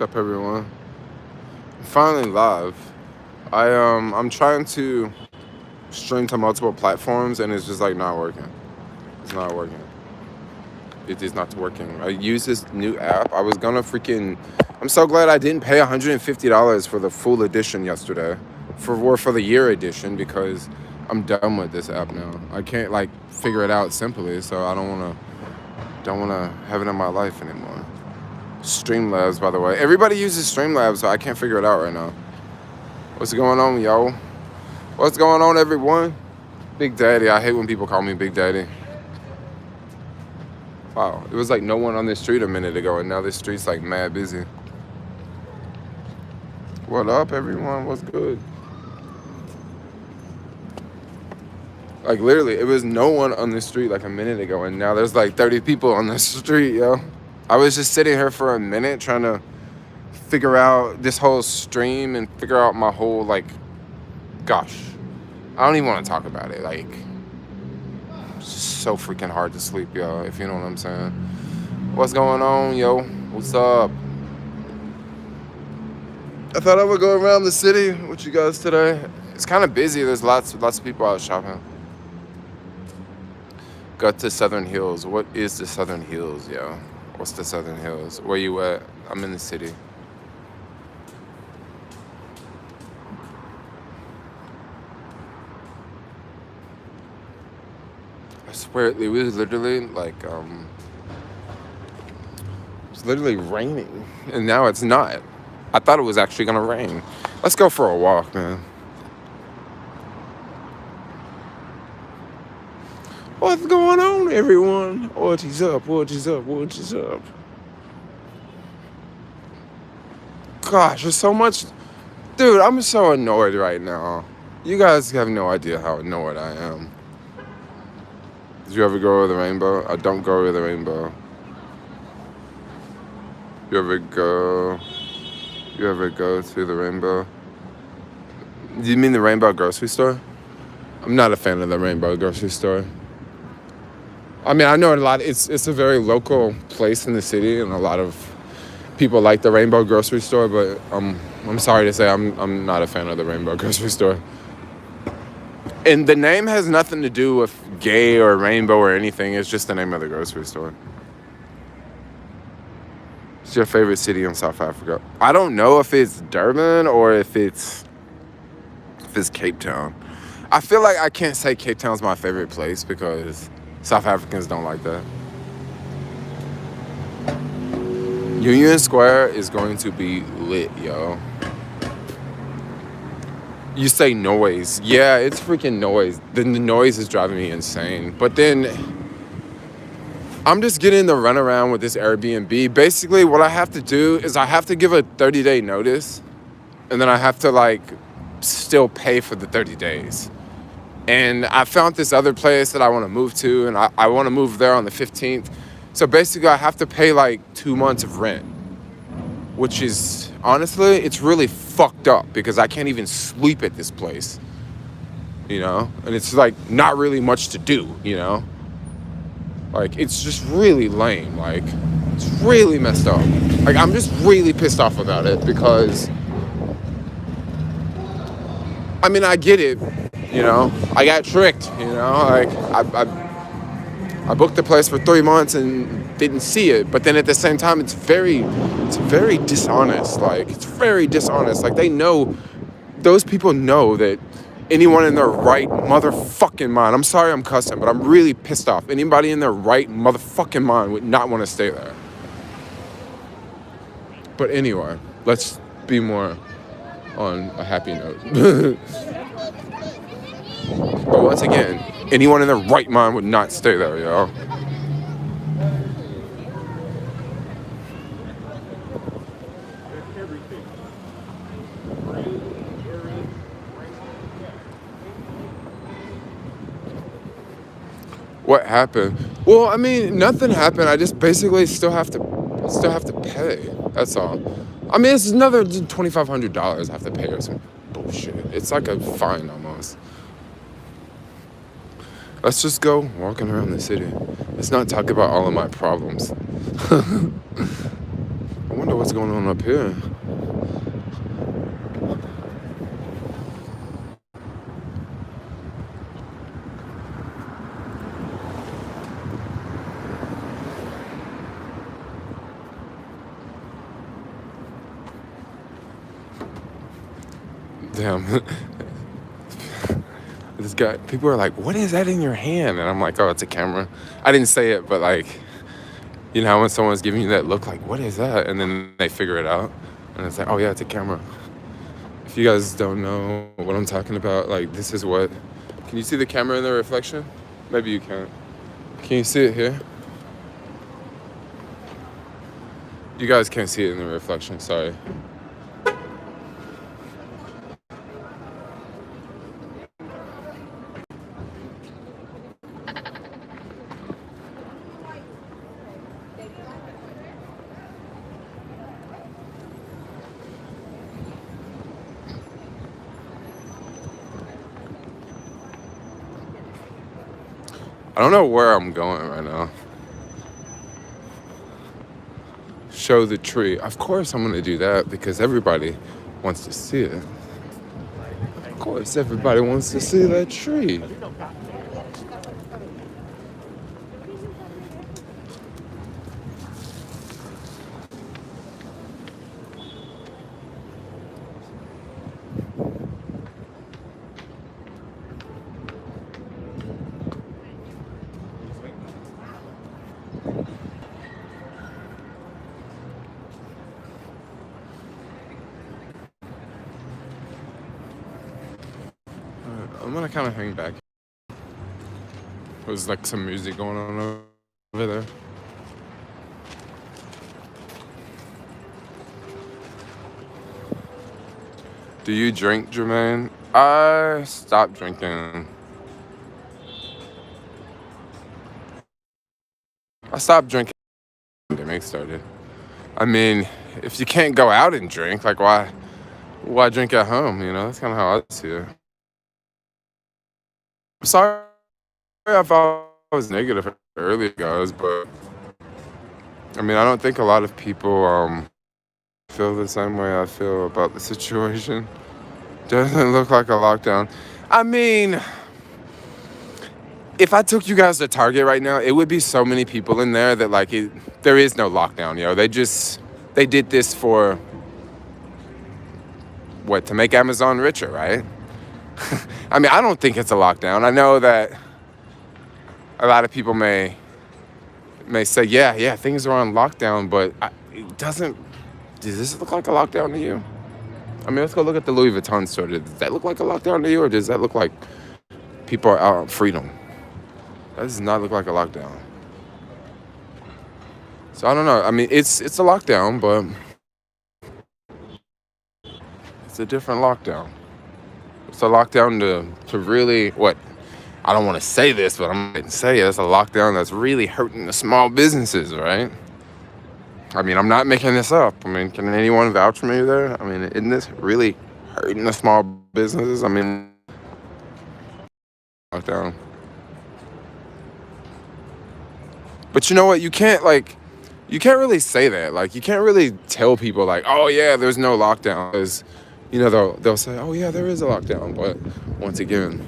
Up everyone. I'm finally live. I'm trying to stream to multiple platforms and it's just like not working. It's not working. It is not working. I use this new app. I'm so glad I didn't pay $150 for the full edition yesterday. For the year edition because I'm done with this app now. I can't like figure it out simply, so I don't wanna have it in my life anymore. Streamlabs, by the way. Everybody uses Streamlabs, so I can't figure it out right now. What's going on, yo? What's going on, everyone? Big Daddy. I hate when people call me Big Daddy. Wow, it was like no one on this street a minute ago, and now this street's like mad busy. What up, everyone? What's good? Like, literally, it was no one on the street like a minute ago, and now there's like 30 people on the street, yo. I was just sitting here for a minute trying to figure out this whole stream and figure out my whole, like, gosh. I don't even want to talk about it. Like, it's just so freaking hard to sleep, yo, if you know what I'm saying. What's going on, yo? What's up? I thought I would go around the city with you guys today. It's kind of busy. There's lots of people out shopping. Got to Southern Hills. What is the Southern Hills, yo? What's the Southern Hills? Where you at? I'm in the city. I swear it was literally like it's literally raining, and now it's not. I thought it was actually gonna rain. Let's go for a walk, man. What's going on, everyone? What is up? What is up? What is up? Gosh, there's so much. Dude, I'm so annoyed right now. You guys have no idea how annoyed I am. Did you ever go over the rainbow? I don't go over the rainbow. You ever go to the rainbow? Do you mean the rainbow grocery store? I'm not a fan of the rainbow grocery store. I mean, I know a lot. It's a very local place in the city, and a lot of people like the rainbow grocery store. But I'm sorry to say, I'm not a fan of the rainbow grocery store. And the name has nothing to do with gay or rainbow or anything. It's just the name of the grocery store. What's your favorite city in South Africa? I don't know if it's Durban or if it's Cape Town. I feel like I can't say Cape Town's my favorite place because South Africans don't like that. Union Square is going to be lit, yo. You say noise. Yeah, it's freaking noise. The noise is driving me insane. But then I'm just getting the runaround with this Airbnb. Basically, what I have to do is I have to give a 30-day notice, and then I have to, like, still pay for the 30 days. And I found this other place that I want to move to, and I want to move there on the 15th. So basically, I have to pay like 2 months of rent, which is, honestly, it's really fucked up because I can't even sleep at this place, you know? And it's like not really much to do, you know? Like, it's just really lame. Like, it's really messed up. Like, I'm just really pissed off about it because, I mean, I get it. You know, I got tricked, you know, like I booked the place for 3 months and didn't see it. But then at the same time, it's very dishonest. Like, it's very dishonest. Like, those people know that anyone in their right motherfucking mind, I'm sorry I'm cussing, but I'm really pissed off. Anybody in their right motherfucking mind would not want to stay there. But anyway, let's be more on a happy note. But once again, anyone in their right mind would not stay there, yo. What happened? Well, I mean, nothing happened. I just basically still have to pay. That's all. I mean, it's another $2,500 I have to pay or some bullshit. It's like a fine almost. Let's just go walking around the city. Let's not talk about all of my problems. wonder what's going on up here. Damn. This guy, people are like, what is that in your hand? And I'm like, oh, it's a camera. I didn't say it, but like, you know, when someone's giving you that look like, what is that? And then they figure it out. And it's like, oh yeah, it's a camera. If you guys don't know what I'm talking about, like this is what, can you see the camera in the reflection? Maybe you can't. Can you see it here? You guys can't see it in the reflection, sorry. I don't know where I'm going right now. Show the tree. Of course I'm gonna do that because everybody wants to see it. Of course everybody wants to see that tree. I'm gonna kind of hang back. There's like some music going on over there. Do you drink, Jermaine? I stopped drinking. I stopped drinking when the pandemic started. I mean, if you can't go out and drink, like why drink at home? You know, that's kind of how I see it. I'm sorry if I was negative earlier, guys, but I mean, I don't think a lot of people feel the same way I feel about the situation. Doesn't look like a lockdown. I mean, if I took you guys to Target right now, it would be so many people in there that like there is no lockdown, yo. They did this for what, to make Amazon richer, right? I mean, I don't think it's a lockdown. I know that a lot of people may say, yeah, things are on lockdown, but it doesn't. Does this look like a lockdown to you? I mean, let's go look at the Louis Vuitton store. Does that look like a lockdown to you, or does that look like people are out on freedom? That does not look like a lockdown. So I don't know. I mean, it's a lockdown, but it's a different lockdown. It's a lockdown to really, what? I don't want to say this, but I'm going to say it. It's a lockdown that's really hurting the small businesses, right? I mean, I'm not making this up. I mean, can anyone vouch for me there? I mean, isn't this really hurting the small businesses? I mean, lockdown. But you know what? You can't really say that. Like, you can't really tell people like, oh yeah, there's no lockdown. Because, you know, they'll say, oh yeah, there is a lockdown. But once again,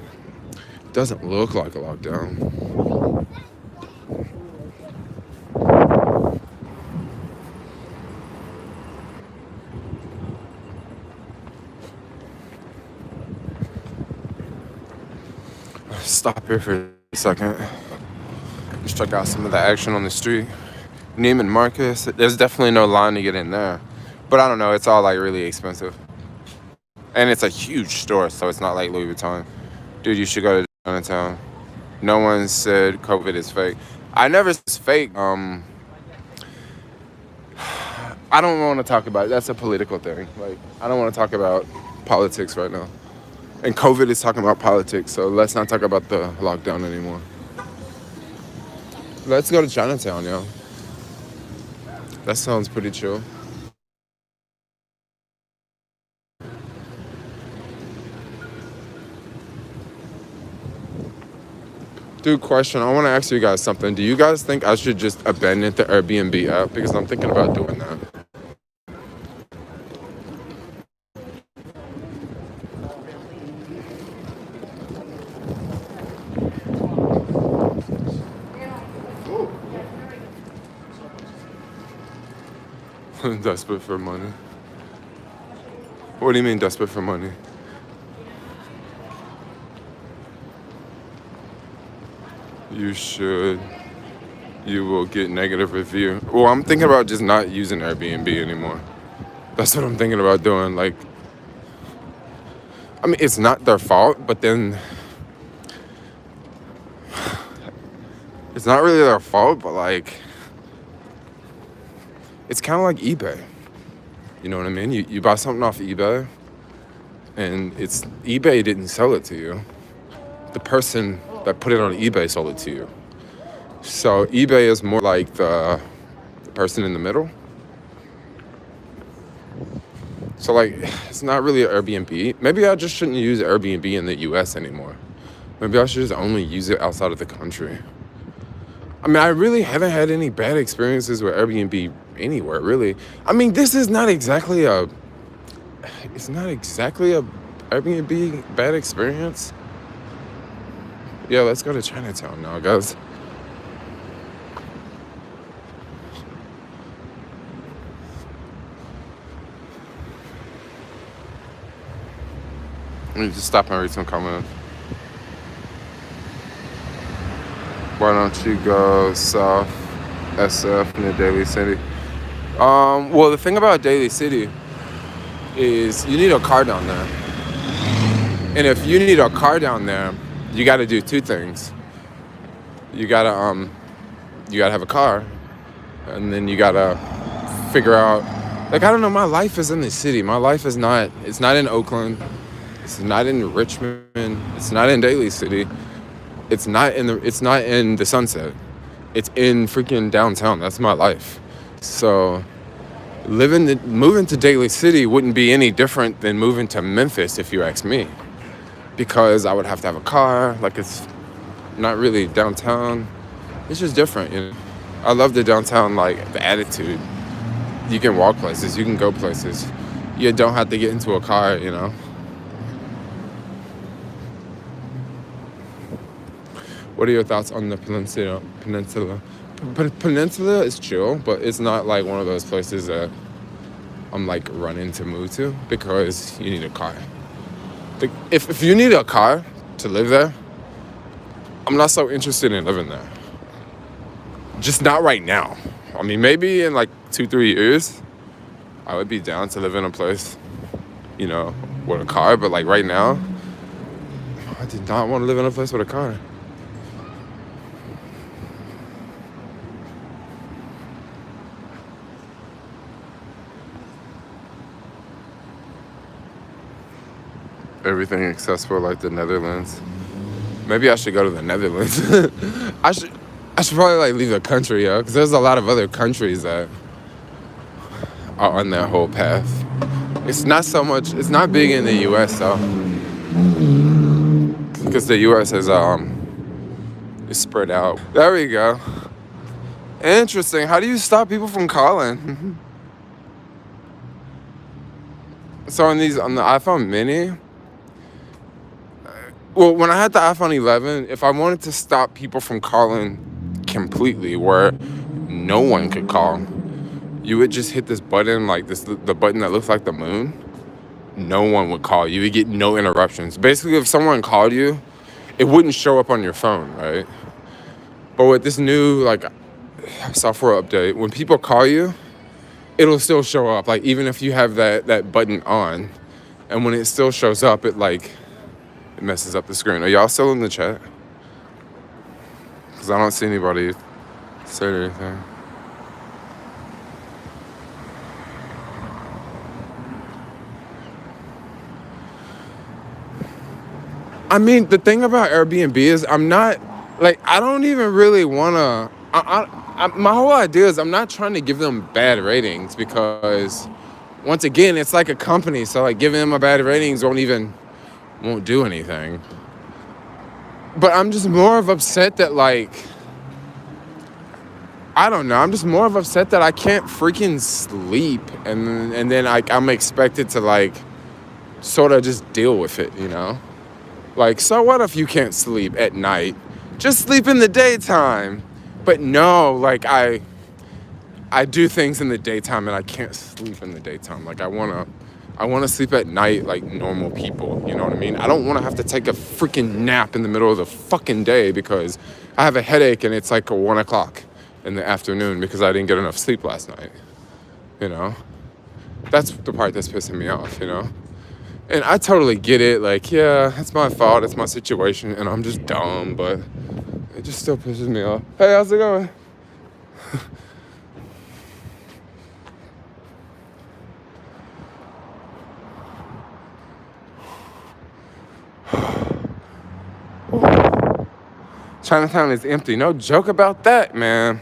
it doesn't look like a lockdown. Stop here for a second. Just check out some of the action on the street. Neiman Marcus, there's definitely no line to get in there. But I don't know, it's all like really expensive. And it's a huge store, so it's not like Louis Vuitton. Dude, you should go to Chinatown. No one said COVID is fake. I never said it's fake. I don't want to talk about it. That's a political thing. Like, I don't want to talk about politics right now. And COVID is talking about politics, so let's not talk about the lockdown anymore. Let's go to Chinatown, yo. That sounds pretty chill. Dude, question. I want to ask you guys something. Do you guys think I should just abandon the Airbnb app? Because I'm thinking about doing that. Desperate for money. What do you mean desperate for money? You should. You will get negative review. Well, I'm thinking about just not using Airbnb anymore. That's what I'm thinking about doing. Like, I mean, it's not their fault, but then it's not really their fault, but like, it's kind of like eBay. You know what I mean? You buy something off eBay, and it's eBay didn't sell it to you. The person that put it on eBay sold it to you. So eBay is more like the person in the middle. So like, it's not really an Airbnb. Maybe I just shouldn't use Airbnb in the US anymore. Maybe I should just only use it outside of the country. I mean, I really haven't had any bad experiences with Airbnb anywhere, really. I mean, this is not exactly a Airbnb bad experience. Yeah, let's go to Chinatown now, guys. Let me just stop and read some comments. Why don't you go south SF near Daly City? Well, the thing about Daly City is you need a car down there. And if you need a car down there, you got to do two things. You got to have a car, and then you got to figure out, like, I don't know, my life is in the city. My life is not, it's not in Oakland. It's not in Richmond. It's not in Daly City. It's not in the Sunset. It's in freaking downtown. That's my life. So moving to Daly City wouldn't be any different than moving to Memphis, if you ask me, because I would have to have a car. Like, it's not really downtown. It's just different, you know. I love the downtown, like, the attitude. You can walk places. You can go places. You don't have to get into a car, you know. What are your thoughts on the peninsula? Peninsula is chill, but it's not like one of those places that I'm like running to move to because you need a car. If you need a car to live there, I'm not so interested in living there. Just not right now. I mean, maybe in like 2-3 years, I would be down to live in a place, you know, with a car. But like right now, I did not want to live in a place with a car. Everything accessible like the Netherlands. Maybe I should go to the Netherlands. I should probably like leave the country, yo, because there's a lot of other countries that are on that whole path. It's not big in the US though, because the US is spread out. There we go. Interesting. How do you stop people from calling? So on the iPhone mini, well, when I had the iPhone 11, if I wanted to stop people from calling completely, where no one could call, you would just hit this button, like the button that looks like the moon. No one would call. You would get no interruptions. Basically, if someone called you, it wouldn't show up on your phone, right? But with this new like software update, when people call you, it'll still show up. Like even if you have that button on, and when it still shows up, it messes up the screen. Are y'all still in the chat? Because I don't see anybody say anything. I mean, the thing about Airbnb is I don't even really want to... my whole idea is I'm not trying to give them bad ratings because, once again, it's like a company. So, like, giving them a bad ratings won't do anything. But I'm just more of upset that, like, I don't know. I'm just more of upset that I can't freaking sleep, and then I'm expected to like sort of just deal with it, you know? Like, so what if you can't sleep at night? Just sleep in the daytime. But no, like I do things in the daytime and I can't sleep in the daytime. Like I wanna sleep at night like normal people. You know what I mean? I don't wanna have to take a freaking nap in the middle of the fucking day because I have a headache and it's like 1 o'clock in the afternoon because I didn't get enough sleep last night. You know? That's the part that's pissing me off, you know? And I totally get it. Like, yeah, it's my fault. It's my situation. And I'm just dumb, but it just still pisses me off. Hey, how's it going? Chinatown is empty. No joke about that, man.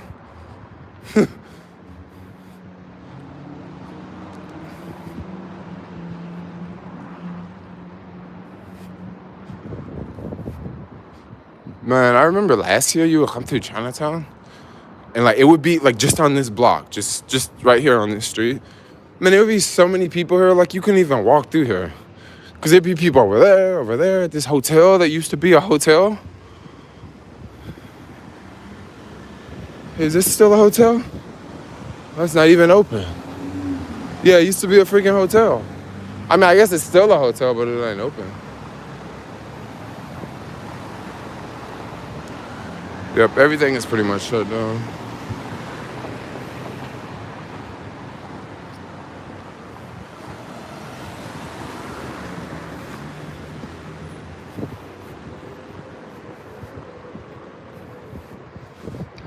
Man, I remember last year you would come through Chinatown and like it would be like just on this block, just right here on this street. Man, there would be so many people here, like you couldn't even walk through here. Cause there'd be people over there, at this hotel that used to be a hotel. Is this still a hotel? That's not even open. Yeah, it used to be a freaking hotel. I mean, I guess it's still a hotel, but it ain't open. Yep, everything is pretty much shut down.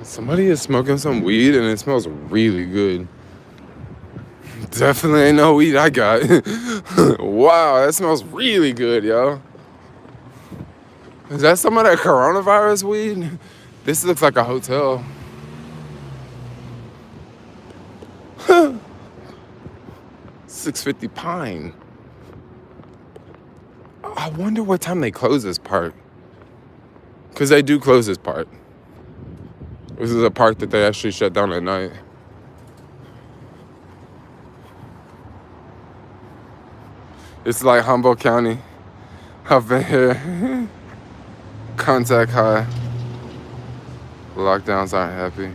Somebody is smoking some weed and it smells really good. Definitely ain't no weed I got. Wow, that smells really good, yo. Is that some of that coronavirus weed? This looks like a hotel. 650 Pine. I wonder what time they close this park. Because they do close this park. This is a park that they actually shut down at night. It's like Humboldt County up in here. Contact high. Lockdowns aren't happy.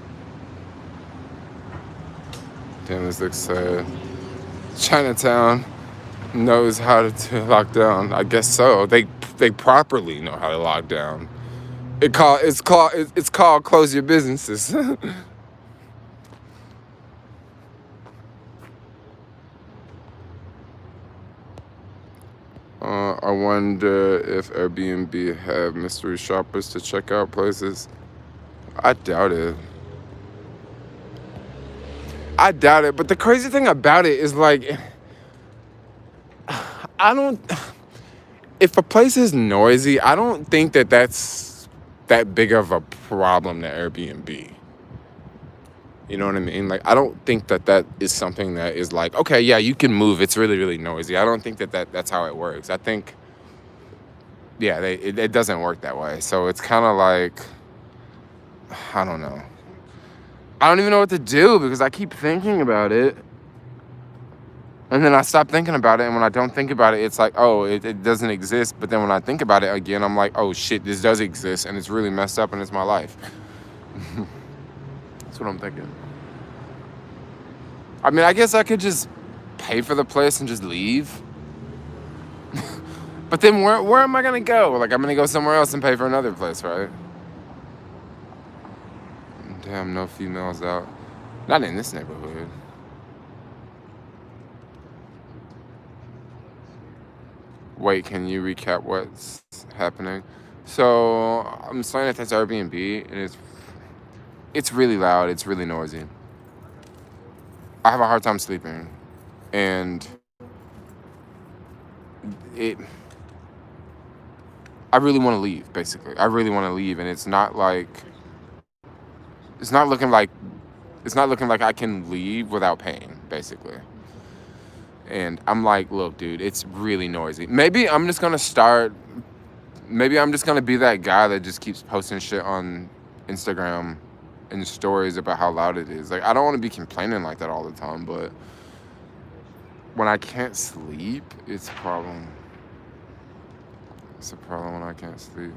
Damn, this looks sad. Chinatown knows how to lock down. I guess so. They properly know how to lock down. It's called close your businesses. I wonder if Airbnb have mystery shoppers to check out places. I doubt it. But the crazy thing about it is like, if a place is noisy, I don't think that that's that big of a problem to Airbnb. You know what I mean? Like, I don't think that is something that is like, okay, yeah, you can move. It's really, really noisy. I don't think that's how it works. I think, yeah, it doesn't work that way. So it's kind of like, I don't know. I don't even know what to do because I keep thinking about it. And then I stop thinking about it. And when I don't think about it, it's like, oh, it doesn't exist. But then when I think about it again, I'm like, oh, shit, this does exist. And it's really messed up and it's my life. That's what I'm thinking. I mean, I guess I could just pay for the place and just leave. But then where am I going to go? Like, I'm going to go somewhere else and pay for another place, right? Damn, no females out. Not in this neighborhood. Wait, can you recap what's happening? So, I'm staying at this Airbnb, and it's really loud. It's really noisy. I have a hard time sleeping. And I really want to leave, basically. I really want to leave, and it's not looking like I can leave without paying, basically. And I'm like, look, dude, it's really noisy. Maybe I'm just gonna be that guy that just keeps posting shit on Instagram and stories about how loud it is. Like, I don't want to be complaining like that all the time, but when I can't sleep, it's a problem. It's a problem when I can't sleep.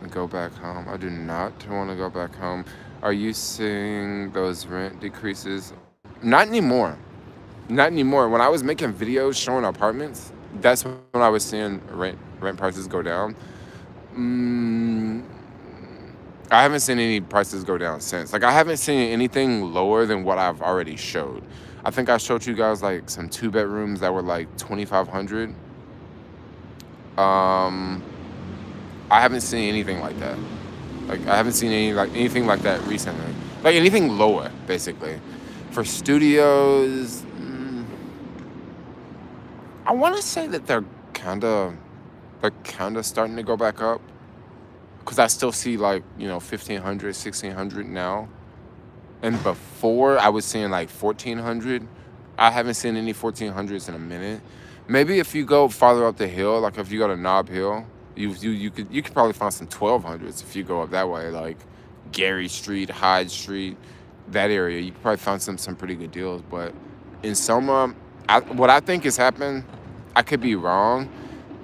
go back home. I do not want to go back home. Are you seeing those rent decreases? Not anymore. Not anymore. When I was making videos showing apartments, that's when I was seeing rent prices go down. Mm, I haven't seen any prices go down since. Like I haven't seen anything lower than what I've already showed. I think I showed you guys like some 2 bedrooms that were like 2,500. Um, I haven't seen anything like that. Like I haven't seen anything like that recently. Like anything lower, basically. For studios, I want to say that they're kind of starting to go back up because I still see like 1,500, 1,600 now. And before I was seeing like 1,400. I haven't seen any 1,400s in a minute. Maybe if you go farther up the hill, like if you go to Knob Hill, you could probably find some 1,200s if you go up that way, like Gary Street, Hyde Street, that area. You could probably find some pretty good deals. But in Selma, what I think has happened, I could be wrong,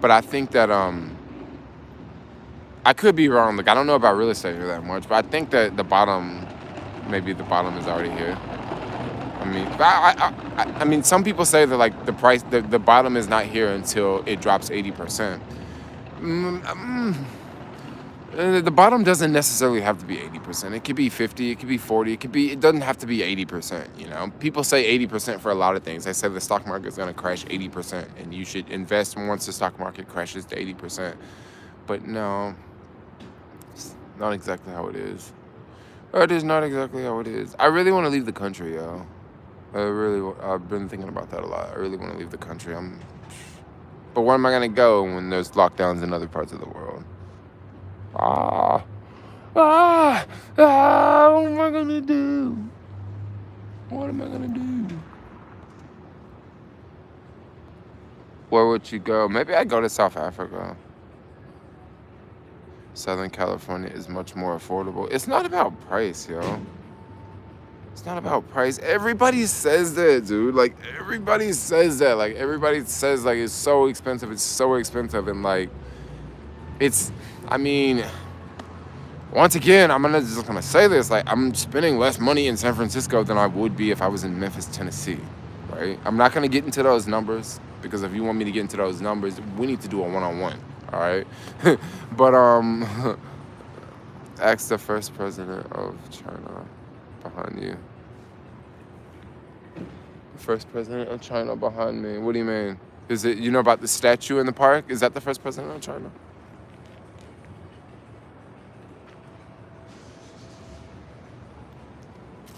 but I think that I could be wrong. Like I don't know about real estate that much, but I think that maybe the bottom is already here. I mean, I mean, some people say that like the bottom is not here until it drops 80%. The bottom doesn't necessarily have to be 80%. It could be 50. It could be 40. It doesn't have to be 80%. People say 80% for a lot of things. They say the stock market is going to crash 80%, and you should invest once the stock market crashes to 80%. But no, it's not exactly how it is. It is not exactly how it is. I really want to leave the country, yo. I've been thinking about that a lot. I really want to leave the country. But where am I gonna go when there's lockdowns in other parts of the world? What am I gonna do? What am I gonna do? Where would you go? Maybe I'd go to South Africa. Southern California is much more affordable. It's not about price, yo. It's not about price. Everybody says that, dude. Like, everybody says that. Like, everybody says, like, it's so expensive. It's so expensive. And, like, I mean, once again, I'm just going to say this. Like, I'm spending less money in San Francisco than I would be if I was in Memphis, Tennessee, right? I'm not going to get into those numbers because if you want me to get into those numbers, we need to do a one-on-one, all right? But, ask the first president of China behind you. First president of China behind me. What do you mean? Is it, about the statue in the park? Is that the first president of China?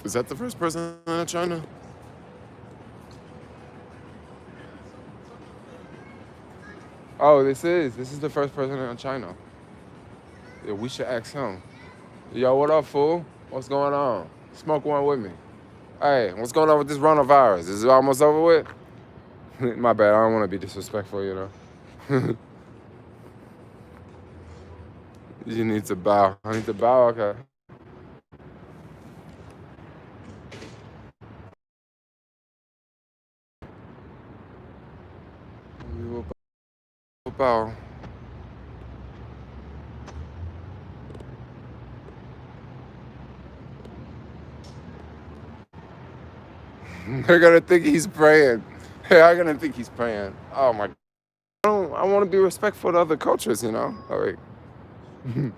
Is that the first president of China? Oh, this is the first president of China. Yeah, we should ask him. Yo, what up, fool? What's going on? Smoke one with me. Hey, what's going on with this coronavirus? Is it almost over with? My bad, I don't want to be disrespectful, You need to bow. I need to bow? Okay. We will bow. They're gonna think he's praying. They're gonna think he's praying. Oh my! I want to be respectful to other cultures, Like, I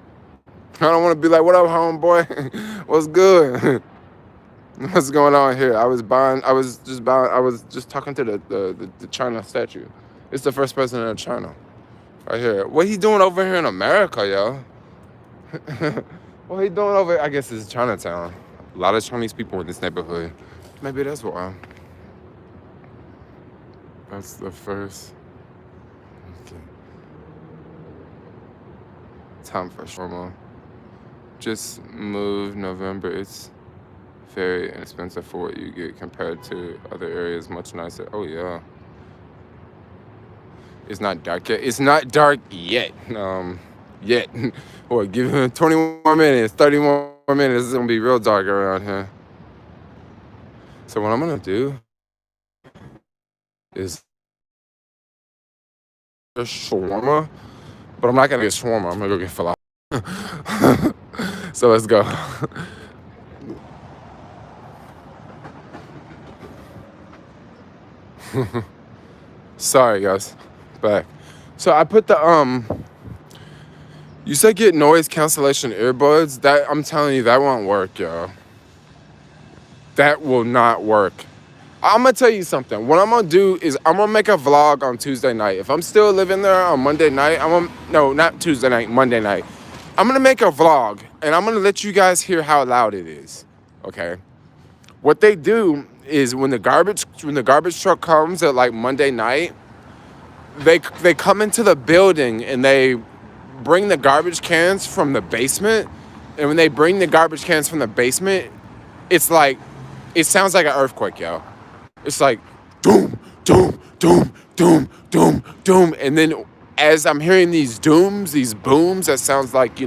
don't want to be like, "What up, homeboy? What's good? What's going on here?" I was just talking to the China statue. It's the first president of China, right here. What he doing over here in America, yo? What he doing over? I guess it's Chinatown. A lot of Chinese people in this neighborhood. Maybe that's why. That's the first. Okay. Time for shawarma. Just moved November. It's very inexpensive for what you get compared to other areas. Much nicer. Oh yeah. It's not dark yet. It's not dark yet. Yet. Or give him 20 more minutes, 30 more minutes. It's gonna be real dark around here. So what I'm gonna do is a shawarma, but I'm not gonna get shawarma. I'm gonna go get falafel. So let's go. Sorry, guys. Back. So I put the You said get noise cancellation earbuds. That I'm telling you, that won't work, yo. That will not work. I'm gonna tell you something. What I'm gonna do is I'm gonna make a vlog on Tuesday night. If I'm still living there on Monday night, no, not Tuesday night, Monday night. I'm gonna make a vlog and I'm gonna let you guys hear how loud it is. Okay. What they do is when the garbage truck comes at like Monday night, they come into the building and they bring the garbage cans from the basement. And when they bring the garbage cans from the basement, it's like, it sounds like an earthquake, yo. It's like, doom, doom, doom, doom, doom, doom. And then as I'm hearing these dooms, these booms, that sounds like,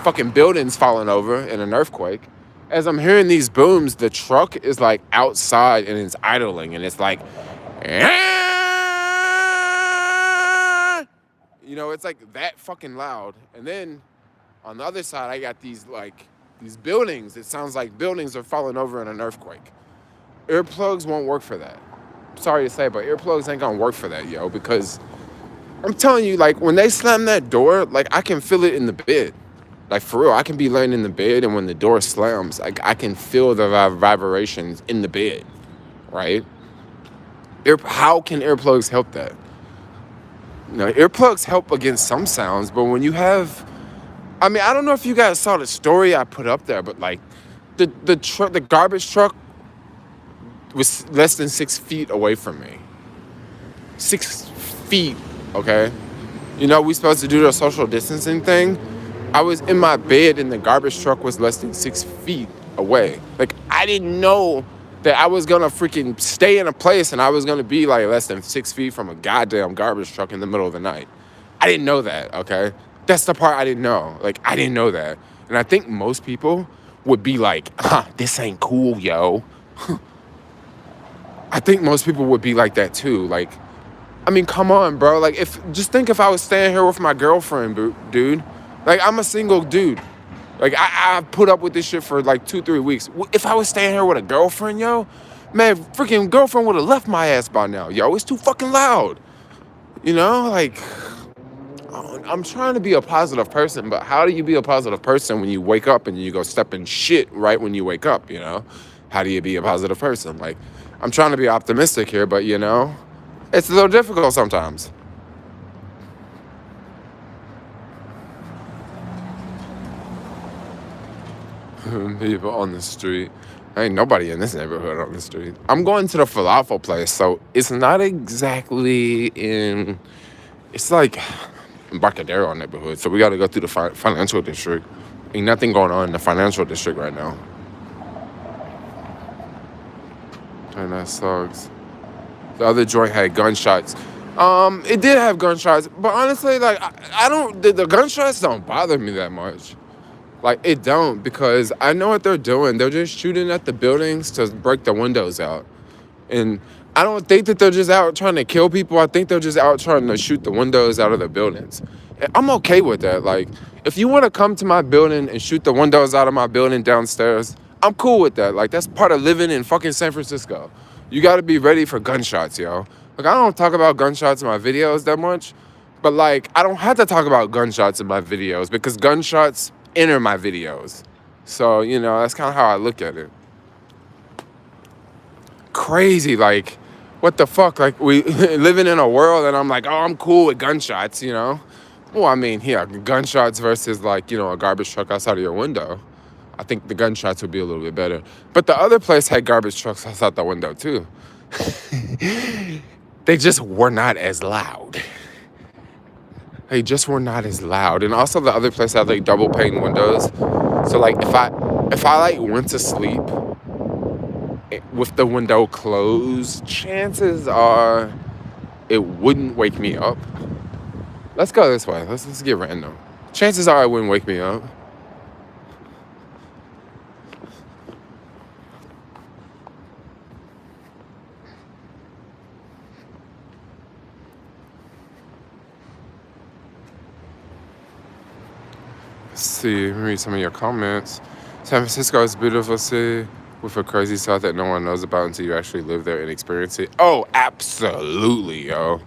fucking buildings falling over in an earthquake. As I'm hearing these booms, the truck is like outside and it's idling. And it's like, it's like that fucking loud. And then on the other side, I got these buildings. It sounds like buildings are falling over in an earthquake. Earplugs won't work for that. Sorry to say, but earplugs ain't gonna work for that, yo, because I'm telling you, like, when they slam that door, like, I can feel it in the bed. Like, for real, I can be laying in the bed, and when the door slams, like, I can feel the vibrations in the bed, right? How can earplugs help that? Earplugs help against some sounds, but when you have... I mean, I don't know if you guys saw the story I put up there, but, like, the garbage truck was less than 6 feet away from me. 6 feet, okay? We supposed to do the social distancing thing. I was in my bed and the garbage truck was less than 6 feet away. Like, I didn't know that I was gonna freaking stay in a place and I was gonna be like less than 6 feet from a goddamn garbage truck in the middle of the night. I didn't know that, okay? That's the part I didn't know. Like, I didn't know that. And I think most people would be like, this ain't cool, yo. I think most people would be like that too. Like, I mean, come on, bro. Like, just think if I was staying here with my girlfriend, dude. Like, I'm a single dude. Like, I put up with this shit for like 2-3 weeks. If I was staying here with a girlfriend, yo, man, freaking girlfriend would have left my ass by now, yo. It's too fucking loud. Like, I'm trying to be a positive person, but how do you be a positive person when you wake up and you go step in shit right when you wake up, How do you be a positive person? Like, I'm trying to be optimistic here, but, it's a little difficult sometimes. People on the street. Ain't nobody in this neighborhood on the street. I'm going to the falafel place, so it's not exactly in... It's like Embarcadero neighborhood, so we got to go through the financial district. Ain't nothing going on in the financial district right now. And that sucks. The other joint had gunshots. It did have gunshots, but honestly, like, I don't... The gunshots don't bother me that much. Like, it don't, because I know what they're doing. They're just shooting at the buildings to break the windows out. And I don't think that they're just out trying to kill people. I think they're just out trying to shoot the windows out of the buildings. And I'm okay with that. Like, if you want to come to my building and shoot the windows out of my building downstairs, I'm cool with that. Like, that's part of living in fucking San Francisco. You got to be ready for gunshots, yo. Like, I don't talk about gunshots in my videos that much. But, like, I don't have to talk about gunshots in my videos because gunshots enter my videos. So, that's kind of how I look at it. Crazy, like, what the fuck? Like, we living in a world and I'm like, oh, I'm cool with gunshots, Well, I mean, yeah, gunshots versus, like, a garbage truck outside of your window. I think the gunshots would be a little bit better. But the other place had garbage trucks outside the window, too. They just were not as loud. They just were not as loud. And also the other place had, like, double pane windows. So, like, if I like, went to sleep with the window closed, chances are it wouldn't wake me up. Let's go this way. Let's get random. Chances are it wouldn't wake me up. Let's see, let me read some of your comments. San Francisco is a beautiful city with a crazy side that no one knows about until you actually live there and experience it. Oh, absolutely, yo.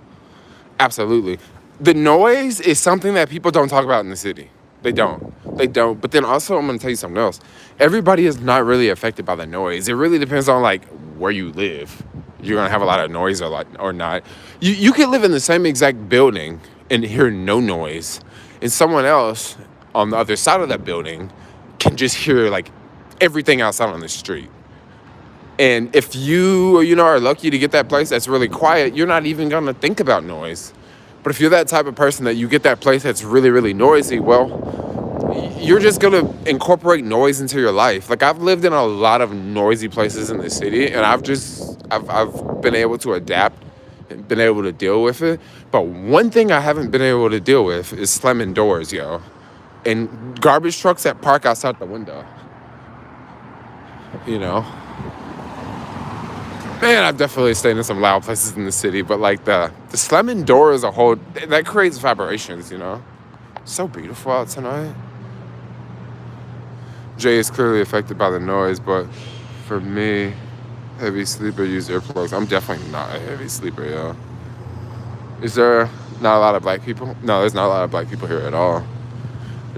Absolutely. The noise is something that people don't talk about in the city. They don't. They don't. But then also, I'm going to tell you something else. Everybody is not really affected by the noise. It really depends on, like, where you live. You're going to have a lot of noise or not. You could live in the same exact building and hear no noise. And someone else on the other side of that building can just hear, like, everything outside on the street. And if you are lucky to get that place that's really quiet, you're not even going to think about noise. But if you're that type of person that you get that place that's really, really noisy, well, you're just going to incorporate noise into your life. Like, I've lived in a lot of noisy places in the city, and I've been able to adapt and been able to deal with it. But one thing I haven't been able to deal with is slamming doors, yo. And garbage trucks that park outside the window. You know? Man, I've definitely stayed in some loud places in the city, but like the slamming door as a whole, that creates vibrations, you know? So beautiful out tonight. Jay is clearly affected by the noise, but for me, heavy sleeper, use earplugs. I'm definitely not a heavy sleeper, yo. Is there not a lot of black people? No, there's not a lot of black people here at all.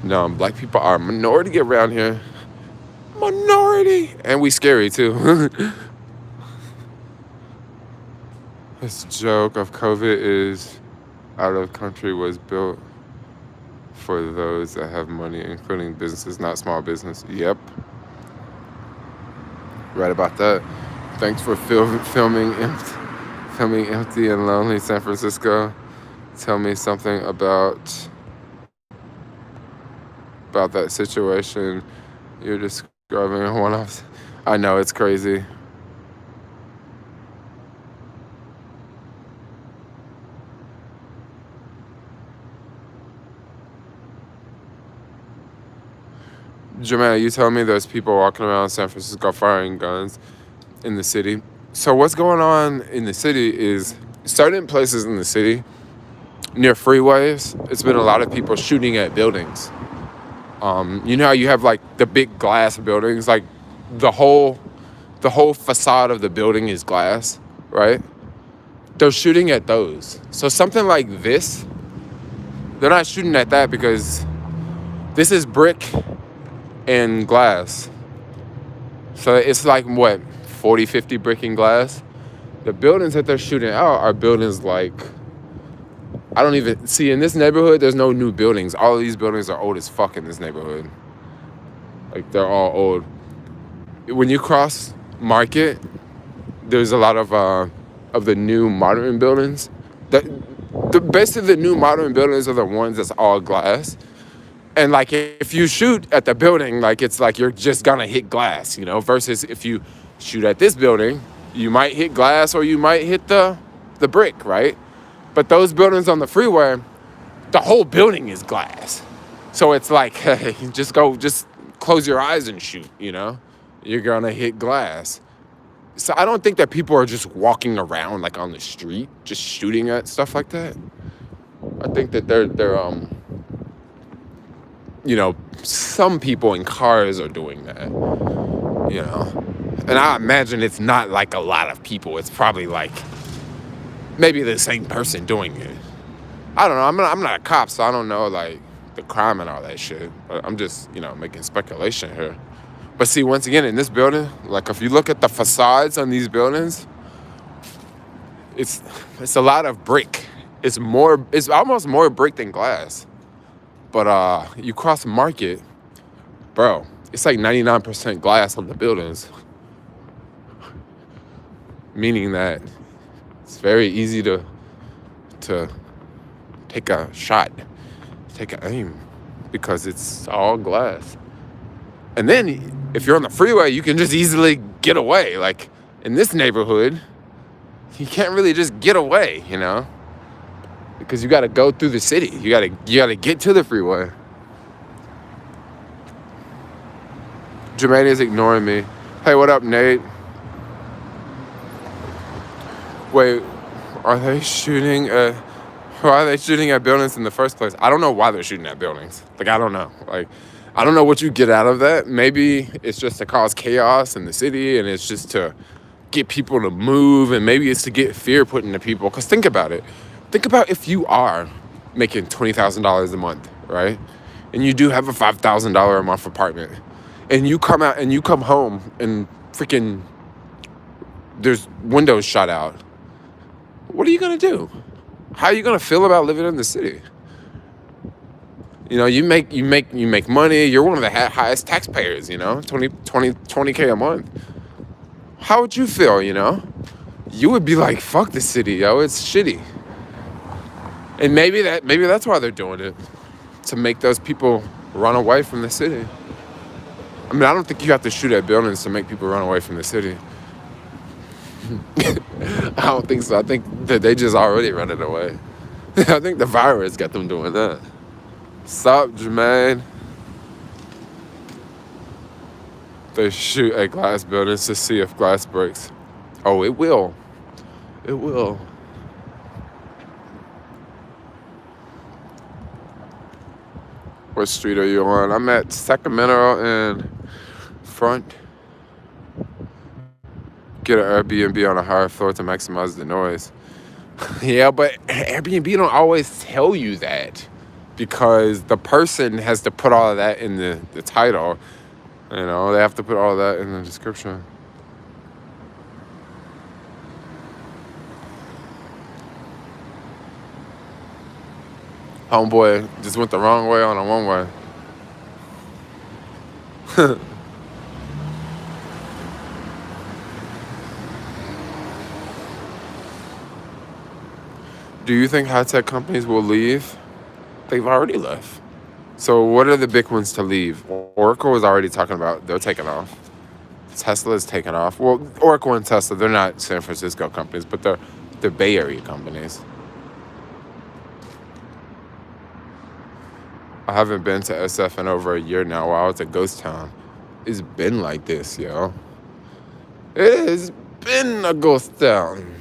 No, black people are a minority around here. Minority! And we scary, too. This joke of COVID is out of country was built for those that have money, including businesses, not small business. Yep. Right about that. Thanks for filming empty and lonely San Francisco. Tell me something about that situation you're describing. One off. I know, it's crazy. Jermaine, you told me there's people walking around San Francisco firing guns in the city. So what's going on in the city is certain places in the city near freeways, it's been a lot of people shooting at buildings. You know how you have like the big glass buildings, like the whole facade of the building is glass, right? They're shooting at those. So something like this, they're not shooting at that because this is brick and glass. So it's like, what, 40, 50 brick and glass? The buildings that they're shooting out are buildings like, I don't even, see, in this neighborhood, there's no new buildings. All of these buildings are old as fuck in this neighborhood. Like, they're all old. When you cross Market, there's a lot of the new modern buildings. Basically, the new modern buildings are the ones that's all glass. And, like, if you shoot at the building, like, it's like you're just gonna hit glass, you know, versus if you shoot at this building, you might hit glass or you might hit the brick, right? But those buildings on the freeway, the whole building is glass. So it's like, hey, just close your eyes and shoot, you know? You're gonna hit glass. So I don't think that people are just walking around, like, on the street, just shooting at stuff like that. I think that they're you know, some people in cars are doing that, you know. And I imagine it's not like a lot of people. It's probably like maybe the same person doing it. I don't know. I'm not a cop, so I don't know, like, the crime and all that shit. But I'm just, you know, making speculation here. But see, once again, in this building, like, if you look at the facades on these buildings, it's a lot of brick. It's almost more brick than glass. But you cross Market, bro, it's like 99% glass on the buildings. Meaning that it's very easy to take a shot, take an aim, because it's all glass. And then if you're on the freeway, you can just easily get away. Like, in this neighborhood, you can't really just get away, you know? Because you got to go through the city. You got to get to the freeway. Jermaine is ignoring me. Hey, what up, Nate? Wait, are they shooting at Why are they shooting at buildings in the first place? I don't know why they're shooting at buildings. Like, I don't know. Like, I don't know what you get out of that. Maybe it's just to cause chaos in the city, and it's just to get people to move, and maybe it's to get fear put into people. Because think about it. Think about if you are making $20,000 a month, right? And you do have a $5,000 a month apartment, and you come out and you come home and freaking there's windows shot out. What are you gonna do? How are you gonna feel about living in the city? You know, you make money. You're one of the highest taxpayers. You know, 20K a month. How would you feel? You know, you would be like, "Fuck the city, yo. It's shitty." And maybe that's why they're doing it, to make those people run away from the city. I mean, I don't think you have to shoot at buildings to make people run away from the city. I don't think so. I think that they just already running away. I think the virus got them doing that. Sup, Jermaine? They shoot at glass buildings to see if glass breaks. Oh, it will. It will. What street are you on? I'm at Sacramento and Front. Get an Airbnb on a higher floor to maximize the noise. Yeah, but Airbnb don't always tell you that, because the person has to put all of that in the title. You know, they have to put all of that in the description. Homeboy just went the wrong way on a one-way. Do you think high-tech companies will leave? They've already left. So what are the big ones to leave? Oracle is already talking about they're taking off. Tesla's taking off. Well, Oracle and Tesla, they're not San Francisco companies, but they're Bay Area companies. I haven't been to SF in over a year now. Wow, it's a ghost town. It's been like this, yo. It has been a ghost town.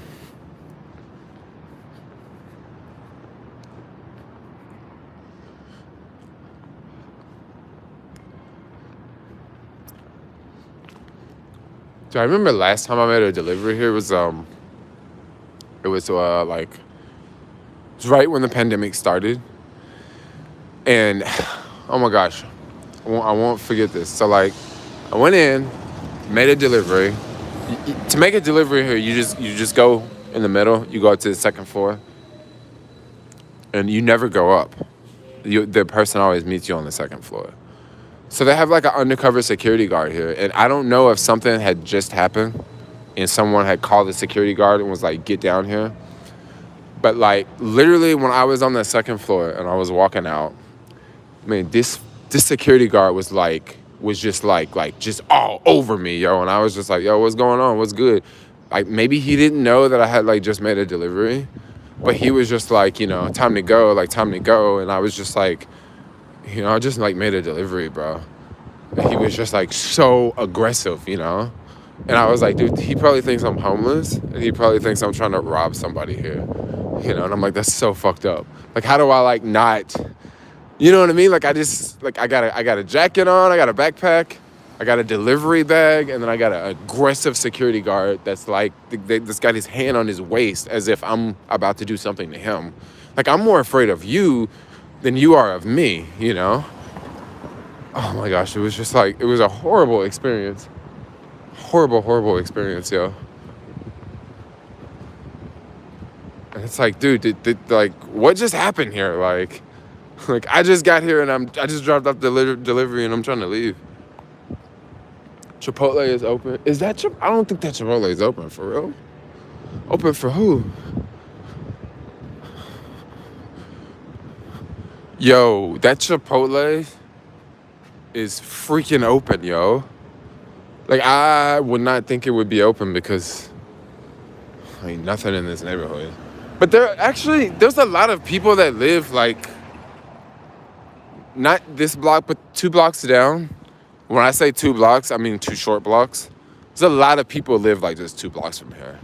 So I remember last time I made a delivery here was like it was right when the pandemic started, and oh my gosh, I won't forget this. So like, I went in, made a delivery. To make a delivery here, you just go in the middle. You go up to the second floor, and you never go up. The person always meets you on the second floor. So they have like an undercover security guard here. And I don't know if something had just happened and someone had called the security guard and was like, get down here. But like literally when I was on the second floor and I was walking out, I mean, this security guard was just all over me, yo. And I was just like, yo, what's going on? What's good? Like maybe he didn't know that I had like just made a delivery, but he was just like, you know, time to go. And I was just like, you know, I just like made a delivery, bro. And he was just like so aggressive, you know? And I was like, dude, he probably thinks I'm homeless, and he probably thinks I'm trying to rob somebody here. You know, and I'm like, that's so fucked up. Like, how do I like not, you know what I mean? Like I got a jacket on, I got a backpack, I got a delivery bag, and then I got an aggressive security guard that's like, that's got his hand on his waist as if I'm about to do something to him. Like, I'm more afraid of you than you are of me, you know? Oh my gosh, it was just like, it was a horrible experience. Horrible experience, yo. And it's like, dude, like, what just happened here? Like I just got here and I just dropped off delivery and I'm trying to leave. Chipotle is open. Is that I don't think that Chipotle is open, for real. Open for who? Yo, that Chipotle is freaking open, yo. Like, I would not think it would be open because, I mean, nothing in this neighborhood. But there's a lot of people that live, like, not this block, but 2 blocks down. When I say 2 blocks, I mean 2 short blocks. There's a lot of people live, like, just 2 blocks from here.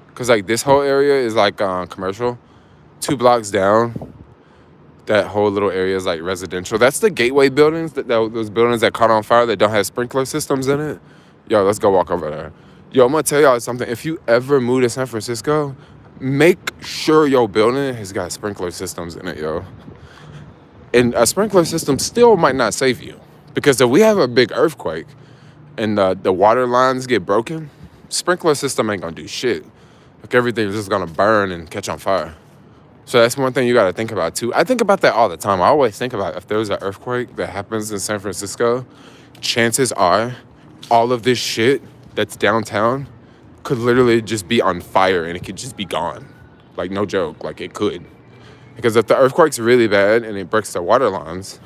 Because, like, this whole area is, like, commercial. 2 blocks down, that whole little area is like residential. That's the gateway buildings, those buildings that caught on fire that don't have sprinkler systems in it. Yo, let's go walk over there. Yo, I'm gonna tell y'all something. If you ever move to San Francisco, make sure your building has got sprinkler systems in it, yo. And a sprinkler system still might not save you, because if we have a big earthquake and the water lines get broken, sprinkler system ain't gonna do shit. Like, everything's just gonna burn and catch on fire. So that's one thing you gotta think about too. I think about that all the time. I always think about, if there's an earthquake that happens in San Francisco, chances are all of this shit that's downtown could literally just be on fire and it could just be gone. Like, no joke, like it could. Because if the earthquake's really bad and it breaks the water lines,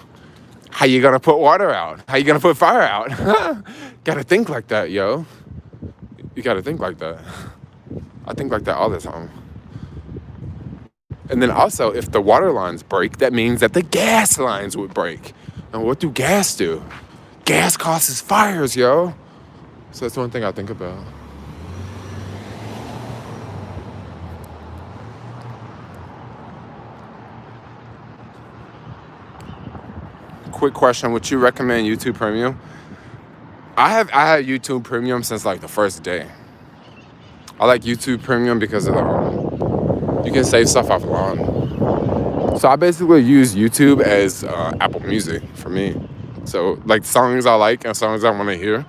how you gonna put water out? How you gonna put fire out? Gotta think like that, yo. You gotta think like that. I think like that all the time. And then also, if the water lines break, that means that the gas lines would break. And what do gas do? Gas causes fires, yo. So that's one thing I think about. Quick question, would you recommend YouTube Premium? I had YouTube Premium since like the first day. I like YouTube Premium because of you can save stuff offline. So I basically use YouTube as Apple Music for me. So like songs I like and songs I want to hear,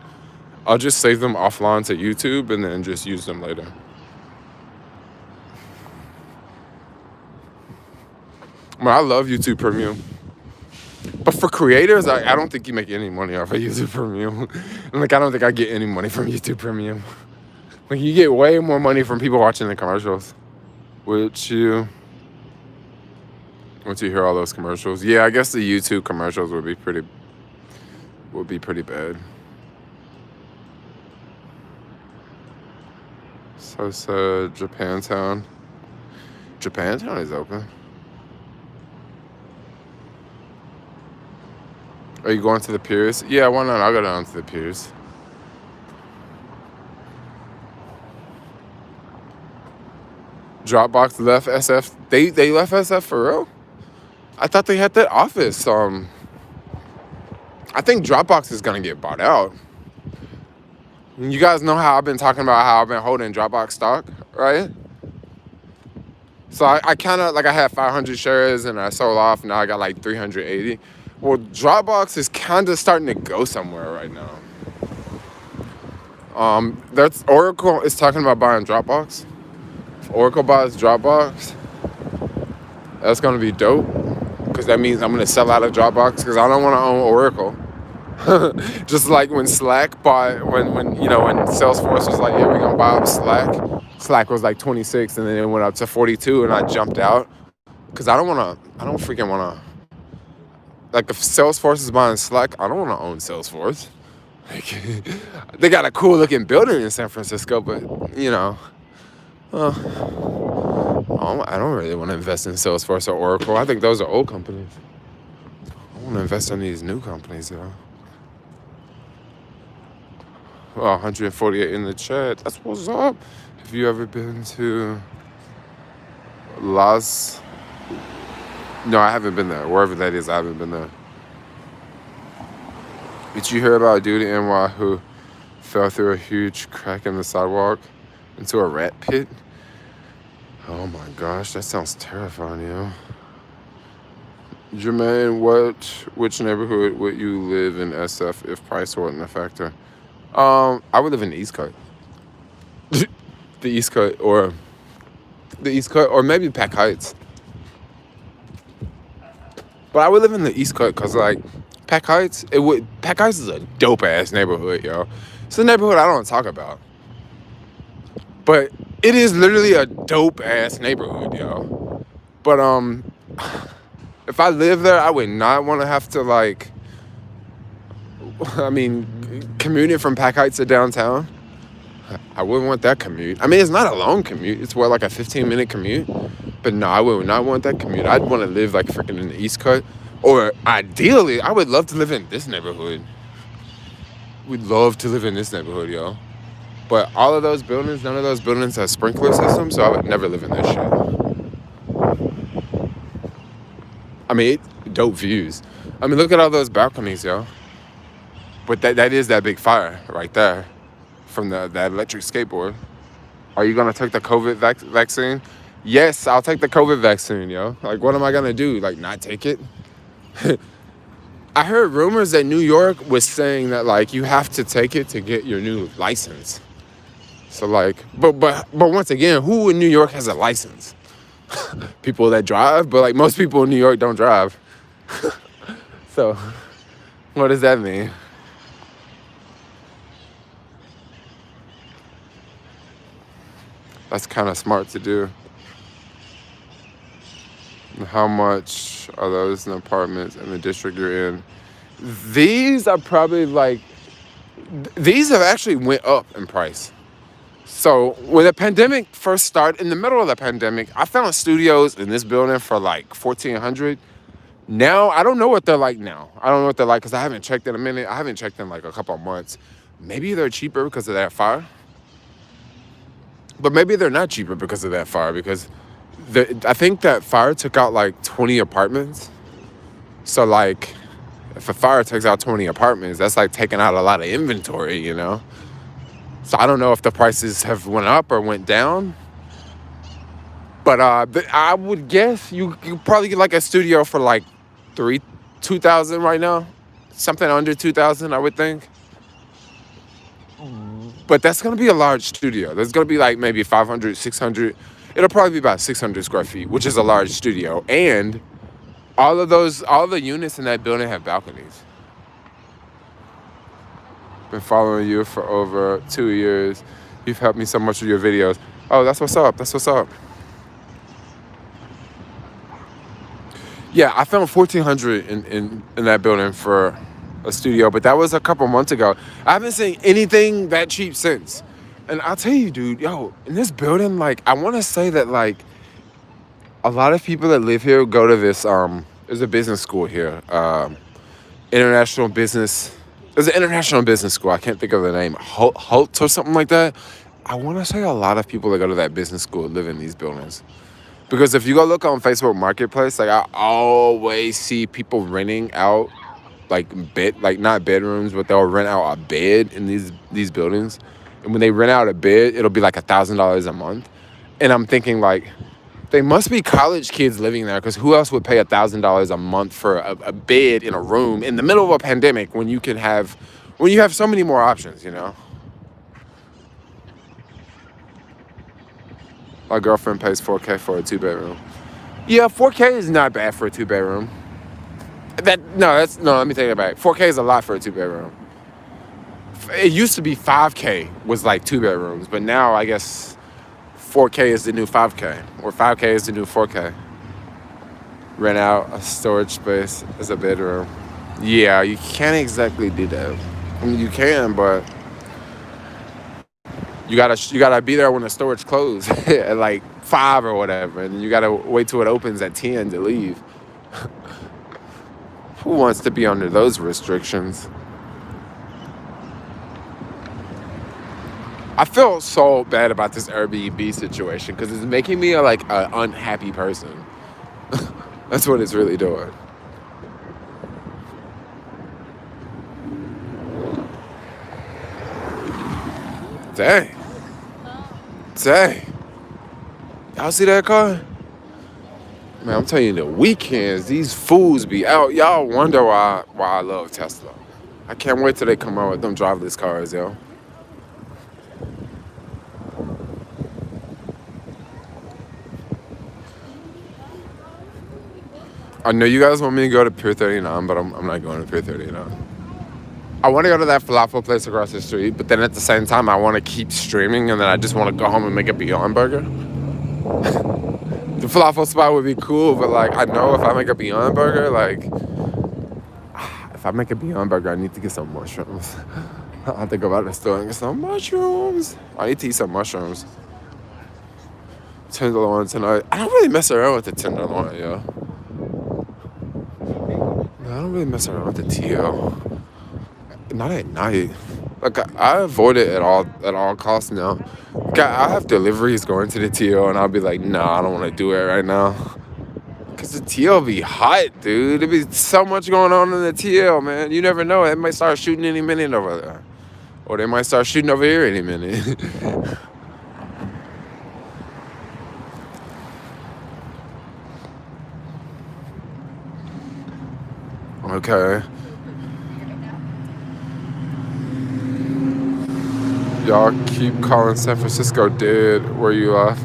I'll just save them offline to YouTube and then just use them later. I love YouTube Premium. But for creators, I don't think you make any money off of YouTube Premium. And like, I don't think I get any money from YouTube Premium. Like, you get way more money from people watching the commercials. Once you hear all those commercials. Yeah, I guess the YouTube commercials would be pretty bad. So Japantown. Japantown is open. Are you going to the piers? Yeah, why not? I'll go down to the piers. Dropbox left SF. They left SF for real? I thought they had that office. I think Dropbox is gonna get bought out. You guys know how I've been talking about how I've been holding Dropbox stock, right? So I kind of, like, I had 500 shares and I sold off. Now I got like 380. Well, Dropbox is kind of starting to go somewhere right now. That's Oracle is talking about buying Dropbox. If Oracle buys Dropbox, that's gonna be dope, because that means I'm gonna sell out of Dropbox because I don't want to own Oracle. Just like when Slack bought, when Salesforce was like, yeah, we're gonna buy up Slack. Slack was like 26, and then it went up to 42, and I jumped out because I don't freaking wanna. Like, if Salesforce is buying Slack, I don't want to own Salesforce. Like, they got a cool looking building in San Francisco, but I don't really want to invest in Salesforce or Oracle. I think those are old companies. I want to invest in these new companies, though. Well, 148 in the chat. That's what's up. Have you ever been to Las? No, I haven't been there. Wherever that is, I haven't been there. Did you hear about a dude in NY who fell through a huge crack in the sidewalk into a rat pit? Oh my gosh, that sounds terrifying, yo. Jermaine, which neighborhood would you live in SF if price wasn't a factor? I would live in the East Coast. the East Coast, or maybe Pack Heights. But I would live in the East Coast because, like, Pack Heights is a dope ass neighborhood, yo. It's a neighborhood I don't talk about, but it is literally a dope ass neighborhood, yo. But if I lived there, I would not want to have to, like, commuting from Pack Heights to downtown. I wouldn't want that commute. I mean, it's not a long commute. It's like a 15-minute commute. But no, I would not want that commute. I'd want to live like freaking in the East Coast. Or ideally, I would love to live in this neighborhood. We'd love to live in this neighborhood, yo. But none of those buildings have sprinkler systems, so I would never live in that shit. I mean, dope views. I mean, look at all those balconies, yo. But that is that big fire right there from that electric skateboard. Are you gonna take the COVID vaccine? Yes, I'll take the COVID vaccine, yo. Like, what am I gonna do? Like, not take it? I heard rumors that New York was saying that like you have to take it to get your new license. So like, but once again, who in New York has a license? People that drive, but like most people in New York don't drive. So, what does that mean? That's kind of smart to do. How much are those in apartments in the district you're in? These are probably like, these have actually went up in price. So when the pandemic first started, in the middle of the pandemic, I found studios in this building for like $1,400. Now, I don't know what they're like now. I don't know what they're like because I haven't checked in a minute. I haven't checked in like a couple of months. Maybe they're cheaper because of that fire. But maybe they're not cheaper because of that fire because I think that fire took out like 20 apartments. So like, if a fire takes out 20 apartments, that's like taking out a lot of inventory, you know? So I don't know if the prices have went up or went down. But I would guess you probably get like a studio for like $2,000 right now. Something under $2,000, I would think. But that's going to be a large studio. There's going to be like maybe 500, 600. It'll probably be about 600 square feet, which is a large studio. And all the units in that building have balconies. Been following you for over 2 years. You've helped me so much with your videos. Oh, that's what's up. That's what's up. Yeah, I found $1,400 in that building for a studio, but that was a couple months ago. I haven't seen anything that cheap since. And I'll tell you, dude, yo, in this building, like, I want to say that, like, a lot of people that live here go to this, there's a business school here, international business. There's an international business school. I can't think of the name. Holt or something like that. I want to say a lot of people that go to that business school live in these buildings. Because if you go look on Facebook Marketplace, like I always see people renting out like not bedrooms, but they'll rent out a bed in these buildings. And when they rent out a bed, it'll be like $1,000 a month. And I'm thinking like, they must be college kids living there because who else would pay $1,000 a month for a bed in a room in the middle of a pandemic when you have so many more options, you know? My girlfriend pays $4K for a 2-bedroom. Yeah, $4K is not bad for a 2-bedroom. Let me take it back. $4K is a lot for a 2-bedroom. It used to be $5K was like 2 bedrooms, but now I guess $4K is the new $5K, or $5K is the new $4K. Rent out a storage space as a bedroom. Yeah, you can't exactly do that. I mean, you can, but you gotta be there when the storage closes at like 5 or whatever, and you gotta wait till it opens at 10 to leave. Who wants to be under those restrictions? I feel so bad about this Airbnb situation because it's making me like an unhappy person. That's what it's really doing. Dang. Y'all see that car? Man, I'm telling you, the weekends, these fools be out. Y'all wonder why I love Tesla. I can't wait till they come out with them driverless cars, yo. I know you guys want me to go to Pier 39, but I'm not going to Pier 39. I want to go to that falafel place across the street, but then at the same time, I want to keep streaming, and then I just want to go home and make a Beyond Burger. The falafel spot would be cool, but like I know if I make a Beyond Burger, like if I make a Beyond Burger, I need to get some mushrooms. I have to go out to the store and get some mushrooms. I need to eat some mushrooms. Tenderloin tonight. I don't really mess around with the Tenderloin, yo. I don't really mess around with the TL. Not at night. Like I avoid it at all costs now. I have deliveries going to the TL, and I'll be like, nah, I don't want to do it right now. Because the TL be hot, dude. There be so much going on in the TL, man. You never know. It might start shooting any minute over there. Or they might start shooting over here any minute. Okay. Y'all keep calling San Francisco dead. Where you off?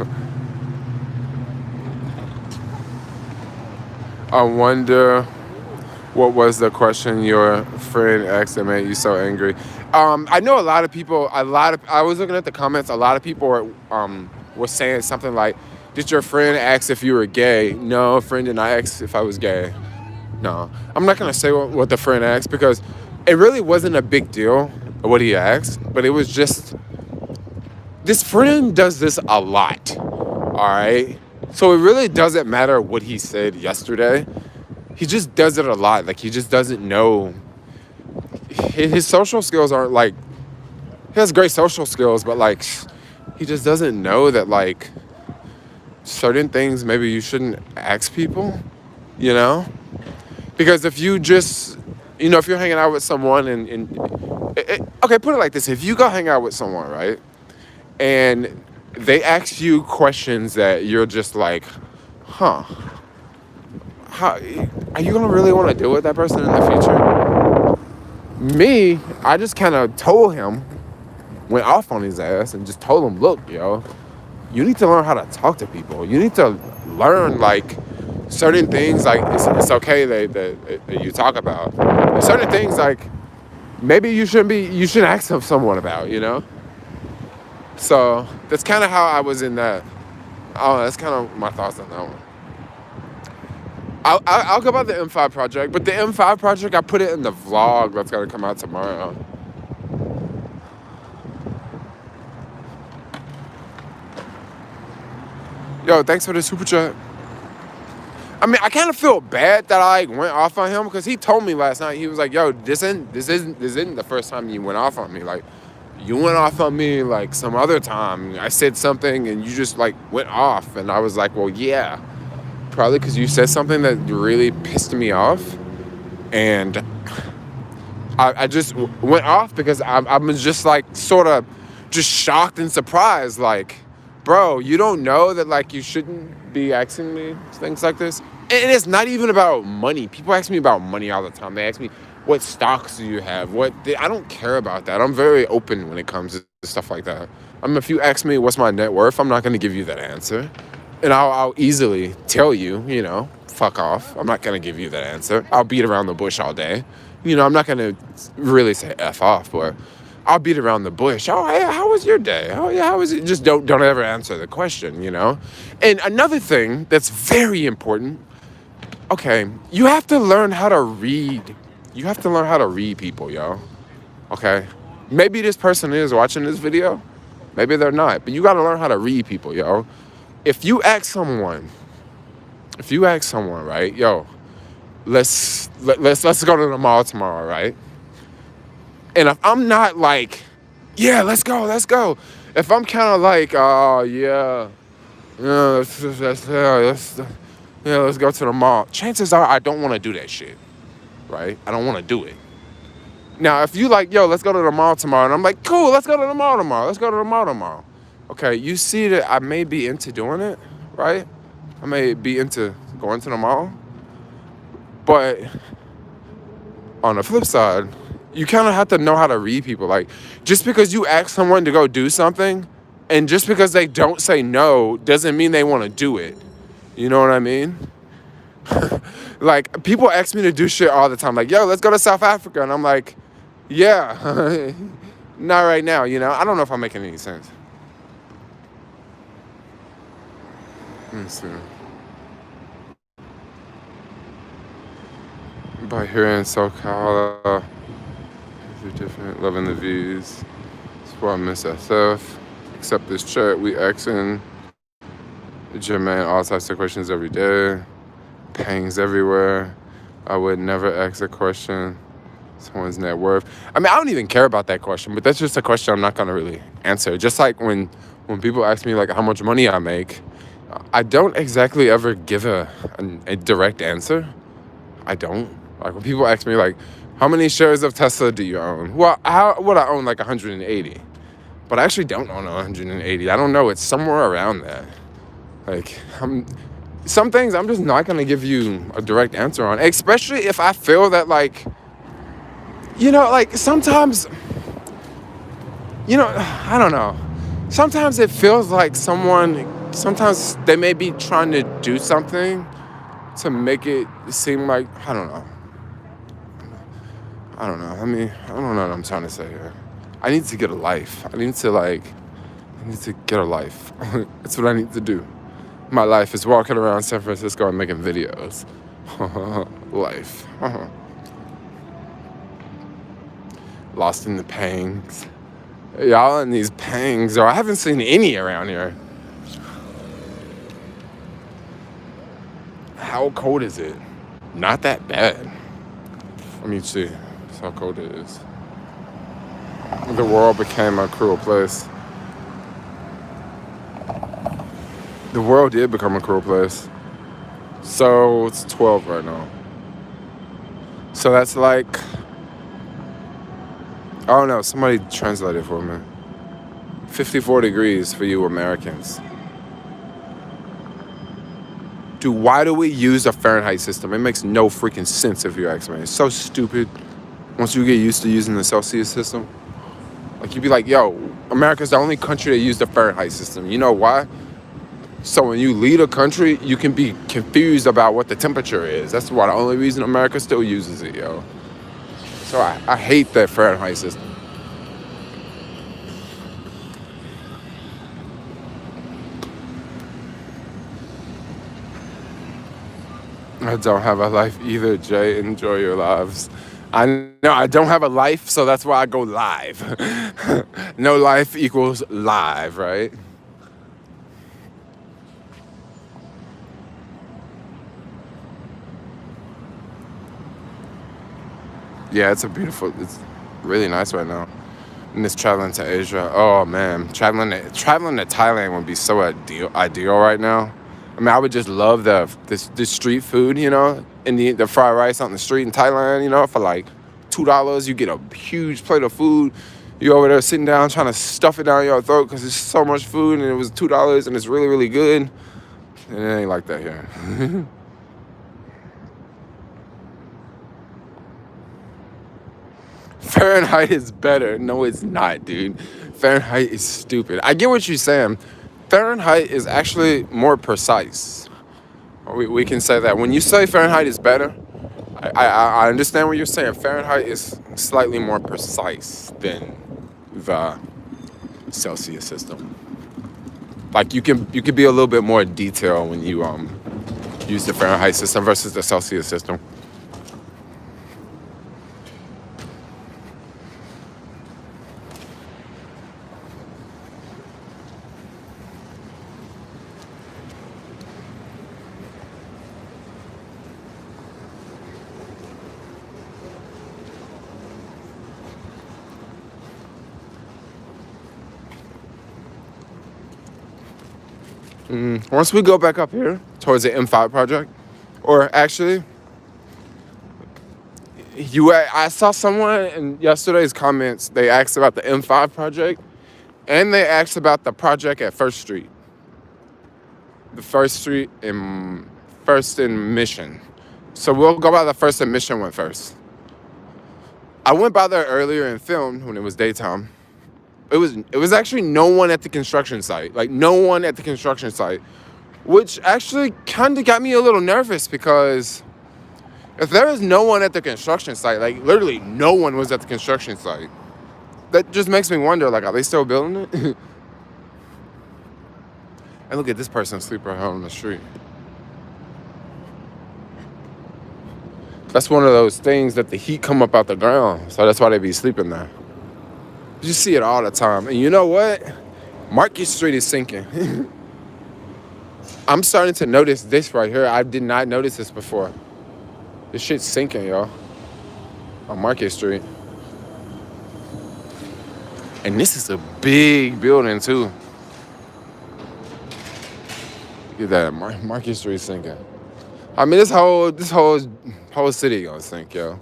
I wonder what was the question your friend asked that made you so angry. I know a lot of people. I was looking at the comments. A lot of people were saying something like, "Did your friend ask if you were gay?" No, friend did not ask if I was gay. No, I'm not gonna say what the friend asked because it really wasn't a big deal what he asked, but it was just this friend does this a lot. All right, so it really doesn't matter what he said yesterday. He just does it a lot. Like he just doesn't know. His social skills aren't like he has great social skills, but like he just doesn't know that like certain things maybe you shouldn't ask people, you know? Because if you just, if you're hanging out with someone okay, put it like this. If you go hang out with someone, right, and they ask you questions that you're just like, how, are you going to really want to deal with that person in the future? Me, I just kind of told him, went off on his ass and just told him, look, yo, you need to learn how to talk to people. You need to learn, like, certain things, like, it's okay that you talk about. Certain things, like, maybe you should ask someone about, So, that's kind of how I was in that. Oh, that's kind of my thoughts on that one. I'll go about the M5 project, but the M5 project, I put it in the vlog that's going to come out tomorrow. Yo, thanks for the super chat. I mean, I kind of feel bad that I went off on him because he told me last night, he was like, yo, this isn't the first time you went off on me. Like, you went off on me like some other time. I said something and you just like went off. And I was like, well, yeah, probably because you said something that really pissed me off. And I just went off because I was just like sort of just shocked and surprised. Like, bro, you don't know that like you shouldn't be asking me things like this? And it's not even about money. People ask me about money all the time. They ask me, what stocks do you have? I don't care about that. I'm very open when it comes to stuff like that. If you ask me what's my net worth, I'm not going to give you that answer. And I'll easily tell you, fuck off. I'm not going to give you that answer. I'll beat around the bush all day. I'm not going to really say F off, but I'll beat around the bush. Oh, hey, how was your day? Oh, yeah, how was it? Just don't ever answer the question, And another thing that's very important, okay, you have to learn how to read. You have to learn how to read people, yo. Okay? Maybe this person is watching this video. Maybe they're not. But you got to learn how to read people, yo. If you ask someone, right, yo, let's go to the mall tomorrow, right? And if I'm not like, yeah, let's go. If I'm kind of like, oh, yeah, let's go to the mall. Chances are I don't want to do that shit, right? I don't want to do it. Now, if you like, yo, let's go to the mall tomorrow, and I'm like, cool, let's go to the mall tomorrow. Okay, you see that I may be into doing it, right? I may be into going to the mall. But on the flip side, you kind of have to know how to read people. Like, just because you ask someone to go do something, and just because they don't say no, doesn't mean they want to do it. You know what I mean? Like, people ask me to do shit all the time. Like, yo, let's go to South Africa. And I'm like, yeah, not right now, I don't know if I'm making any sense. Let me see. By here in SoCal, it's different. Loving the views. That's why I miss SF. Accept this chat. We asking Jermaine all types of questions every day. Pangs everywhere. I would never ask a question. Someone's net worth. I mean, I don't even care about that question, but that's just a question I'm not gonna really answer. Just like when people ask me like how much money I make, I don't exactly ever give a direct answer. I don't. Like when people ask me like, how many shares of Tesla do you own? Well, how would I own like 180? But I actually don't own 180. I don't know. It's somewhere around that. Like, some things I'm just not going to give you a direct answer on, especially if I feel that, like, like sometimes, I don't know. Sometimes it feels like sometimes they may be trying to do something to make it seem like, I don't know. I mean, I don't know what I'm trying to say here. I need to get a life. I need to get a life. That's what I need to do. My life is walking around San Francisco and making videos. Life. Lost in the pangs. Y'all in these pangs, or I haven't seen any around here. How cold is it? Not that bad. Let me see. That's how cold it is. The world became a cruel place. The world did become a cruel place. So it's 12 right now. So that's like, oh no, somebody translate it for me. 54 degrees for you Americans. Dude, why do we use a Fahrenheit system? It makes no freaking sense if you ask me. It's so stupid once you get used to using the Celsius system. Like, you'd be like, yo, America's the only country that used the Fahrenheit system. You know why? So when you leave a country, you can be confused about what the temperature is. That's why the only reason America still uses it, yo. So I hate that Fahrenheit system. I don't have a life either, Jay. Enjoy your lives. I know I don't have a life, so that's why I go live. No life equals live, right? Yeah, it's really nice right now. And it's traveling to Asia. Oh man, traveling to Thailand would be so ideal right now. I mean, I would just love the street food, and the fried rice on the street in Thailand, for like $2, you get a huge plate of food. You over there sitting down trying to stuff it down your throat because there's so much food, and it was $2 and it's really, really good. And it ain't like that here. Fahrenheit is better. No, it's not, dude. Fahrenheit is stupid. I get what you're saying. Fahrenheit is actually more precise. We can say that. When you say Fahrenheit is better, I understand what you're saying. Fahrenheit is slightly more precise than the Celsius system. Like you can be a little bit more detailed when you use the Fahrenheit system versus the Celsius system. Once we go back up here towards the M5 project, or actually, I saw someone in yesterday's comments, they asked about the M5 project, and they asked about the project at First Street. The First Street in First and Mission. So we'll go by the First and Mission one first. I went by there earlier and filmed when it was daytime. It was actually no one at the construction site. Like, no one at the construction site. Which actually kind of got me a little nervous because if there is no one at the construction site, like literally no one was at the construction site, that just makes me wonder, like, are they still building it? And look at this person sleeping out on the street. That's one of those things that the heat come up out the ground. So that's why they be sleeping there. You see it all the time. And you know what? Market Street is sinking. I'm starting to notice this right here. I did not notice this before. This shit's sinking, y'all. On Market Street. And this is a big building, too. Get that Market Street sinking. I mean, this whole city gonna sink, yo.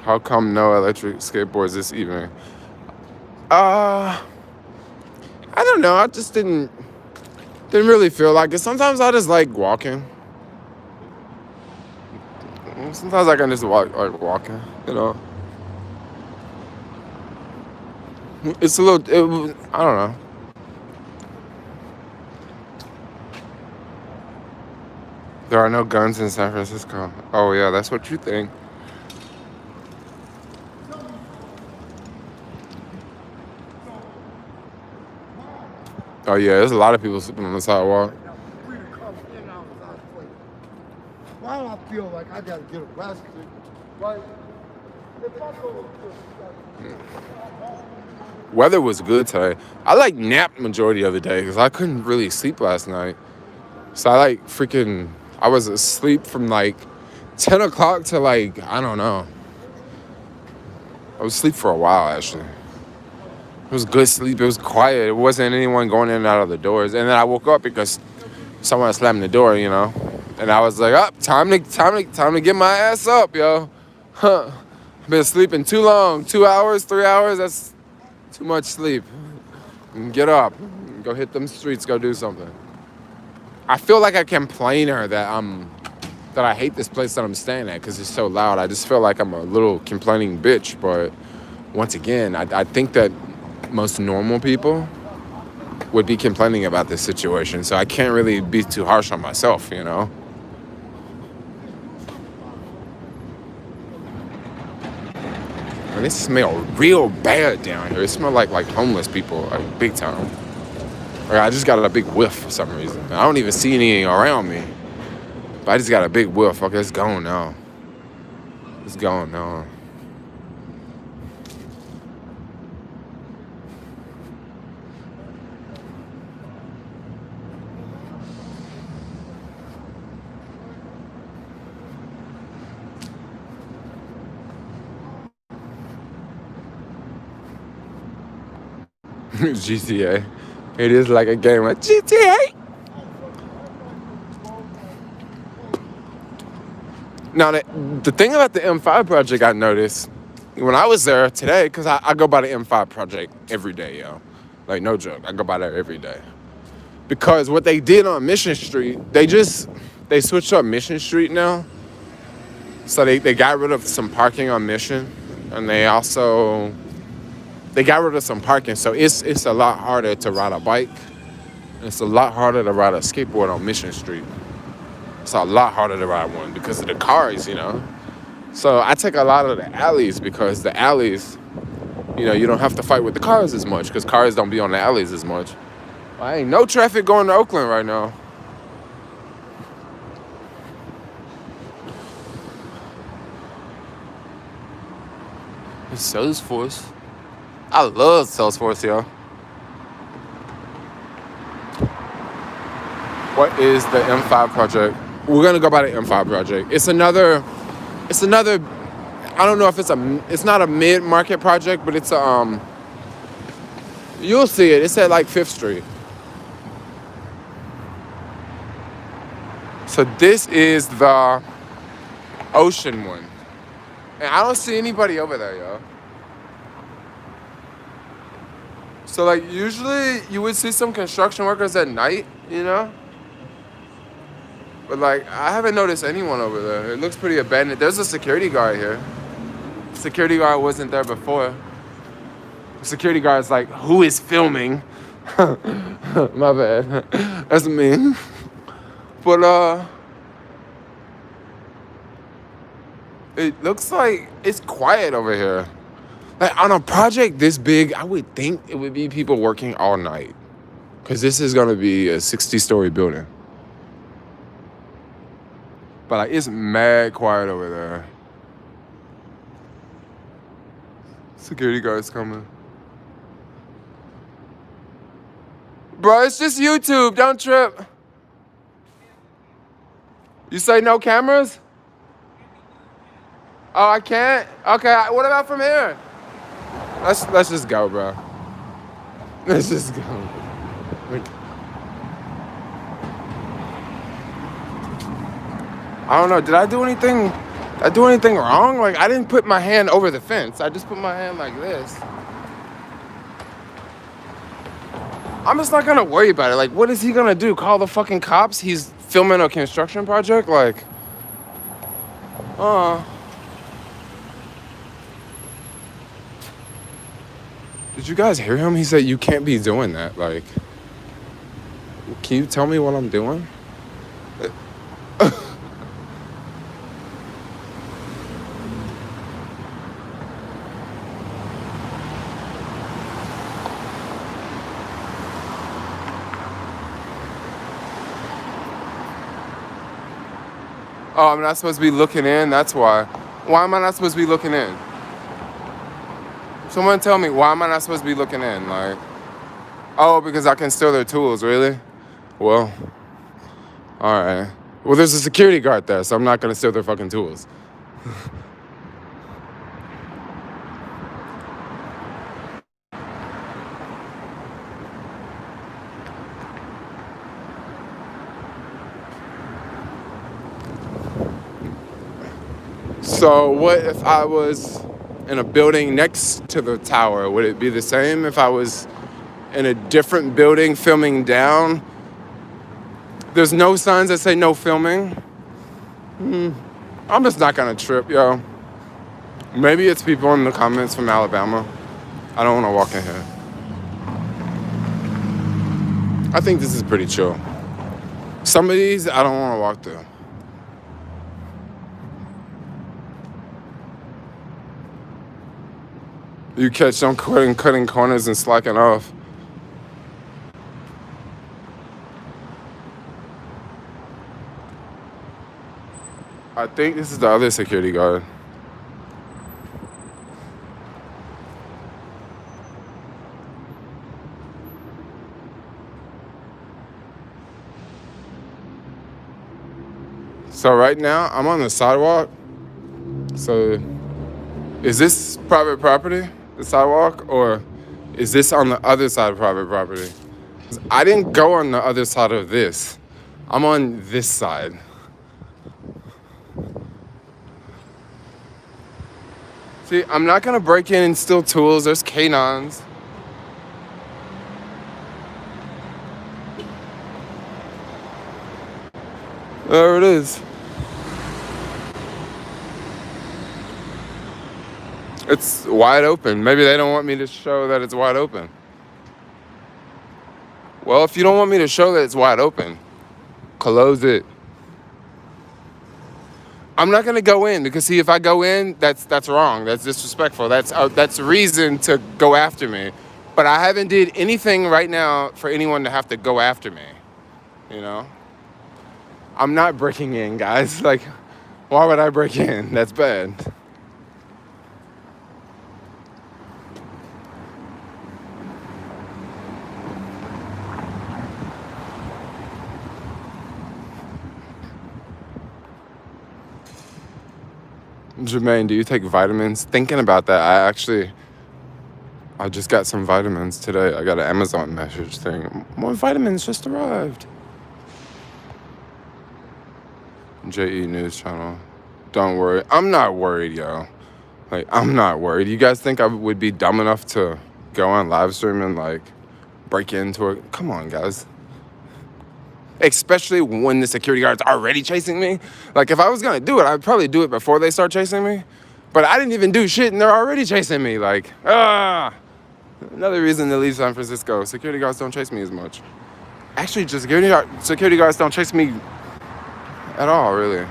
How come no electric skateboards this evening? Uh, I don't know. I just didn't really feel like it. Sometimes I just like walking. Sometimes I can just like walking. You know, it's a little. I don't know. There are no guns in San Francisco. Oh yeah, that's what you think. Oh yeah, there's a lot of people sleeping on the sidewalk. Free to come in and out without a plate. Why do I feel like I gotta get arrested? Right? If I go Weather was good today. I like napped majority of the day because I couldn't really sleep last night. So I was asleep from like 10 o'clock to like, I don't know. I was asleep for a while actually. It was good sleep. It was quiet. It wasn't anyone going in and out of the doors. And then I woke up because someone slammed the door, you know. And I was like, time to get my ass up, yo. Huh. Been sleeping too long. 2 hours, 3 hours. That's too much sleep. Get up. Go hit them streets. Go do something. I feel like a complainer that I hate this place that I'm staying at because it's so loud. I just feel like I'm a little complaining bitch. But once again, I think that most normal people would be complaining about this situation. So I can't really be too harsh on myself, you know? And it smells real bad down here. It smells like homeless people, like big time. Like I just got a big whiff for some reason. I don't even see anything around me. But I just got a big whiff. Okay, it's gone now. It's gone now. GTA. It is like a game of GTA. Now, the thing about the M5 project I noticed when I was there today, because I go by the M5 project every day, yo. Like, no joke. I go by there every day. Because what they did on Mission Street, they switched up Mission Street now. So they got rid of some parking on Mission. And they got rid of some parking. So it's a lot harder to ride a bike. It's a lot harder to ride a skateboard on Mission Street. It's a lot harder to ride one because of the cars, you know. So I take a lot of the alleys because the alleys, you know, you don't have to fight with the cars as much because cars don't be on the alleys as much. I ain't no traffic going to Oakland right now. It's Salesforce. I love Salesforce, yo. What is the M5 project? We're gonna go by the M5 project. It's another. I don't know if it's not a mid-market project, but it's a you'll see it. It's at like 5th Street. So this is the Ocean one, and I don't see anybody over there, yo. So like usually you would see some construction workers at night, you know. But like, I haven't noticed anyone over there. It looks pretty abandoned. There's a security guard here. Security guard wasn't there before. The security guard's like, who is filming? My bad. That's me. But it looks like it's quiet over here. Like on a project this big, I would think it would be people working all night. Because this is gonna be a 60-story building. But like, it's mad quiet over there. Security guard's coming. Bro, it's just YouTube. Don't trip. You say no cameras? Oh, I can't? Okay, what about from here? Let's just go, bro. Let's just go. Like, I don't know. Did I do anything? Did I do anything wrong? Like, I didn't put my hand over the fence. I just put my hand like this. I'm just not gonna worry about it. Like, what is he gonna do? Call the fucking cops? He's filming a construction project? Like, did you guys hear him? He said, you can't be doing that. Like, can you tell me what I'm doing? Oh, I'm not supposed to be looking in? That's why. Why am I not supposed to be looking in? Someone tell me, why am I not supposed to be looking in? Like, oh, because I can steal their tools, really? Well, all right. Well, there's a security guard there, so I'm not going to steal their fucking tools. So what if I was in a building next to the tower? Would it be the same if I was in a different building filming down? There's no signs that say no filming. I'm just not gonna trip, yo. Maybe it's people in the comments from Alabama. I don't wanna walk in here. I think this is pretty chill. Some of these, I don't wanna walk through. You catch them cutting corners and slacking off. I think this is the other security guard. So right now, I'm on the sidewalk. So is this private property, the sidewalk, or is this on the other side of private property? I didn't go on the other side of this. I'm on this side. See, I'm not gonna break in and steal tools. There's canines. There it is. It's wide open. Maybe they don't want me to show that it's wide open. Well, if you don't want me to show that it's wide open, close it. I'm not gonna go in because, see, if I go in, that's wrong. That's disrespectful. That's reason to go after me. But I haven't did anything right now for anyone to have to go after me. You know, I'm not breaking in, guys. Like, why would I break in? That's bad. Jermaine, do you take vitamins? Thinking about that, I just got some vitamins today. I got an Amazon message thing. More vitamins just arrived. JE News Channel. Don't worry. I'm not worried, yo. Like, I'm not worried. You guys think I would be dumb enough to go on live stream and, like, break into it? Come on, guys. Especially when the security guard's already chasing me. Like, if I was gonna do it, I'd probably do it before they start chasing me. But I didn't even do shit and they're already chasing me. Like, another reason to leave San Francisco. Security guards don't chase me as much. Actually, just security guards don't chase me at all, really.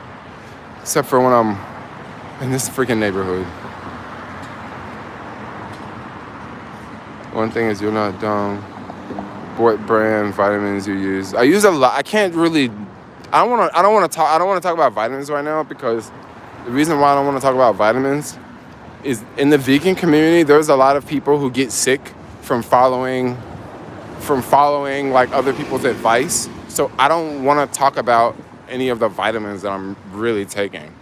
Except for when I'm in this freaking neighborhood. One thing is, you're not dumb. What brand vitamins you use? I use a lot. I can't really. I don't want to talk about vitamins right now, because the reason why I don't want to talk about vitamins is, in the vegan community, there's a lot of people who get sick from following like other people's advice. So I don't want to talk about any of the vitamins that I'm really taking,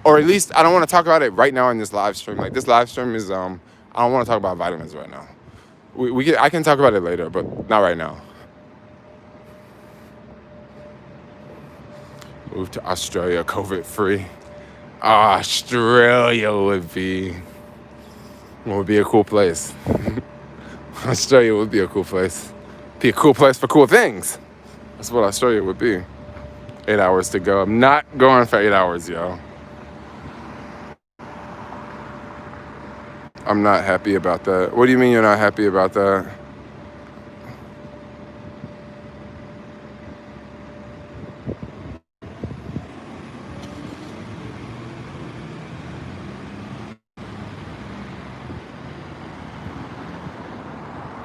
or at least I don't want to talk about it right now in this live stream. Like, this live stream is I don't want to talk about vitamins right now. I can talk about it later, but not right now. Move to Australia, COVID free. Australia would be a cool place. Australia would be a cool place. Be a cool place for cool things. That's what Australia would be. 8 hours to go. I'm not going for 8 hours, yo. I'm not happy about that. What do you mean you're not happy about that?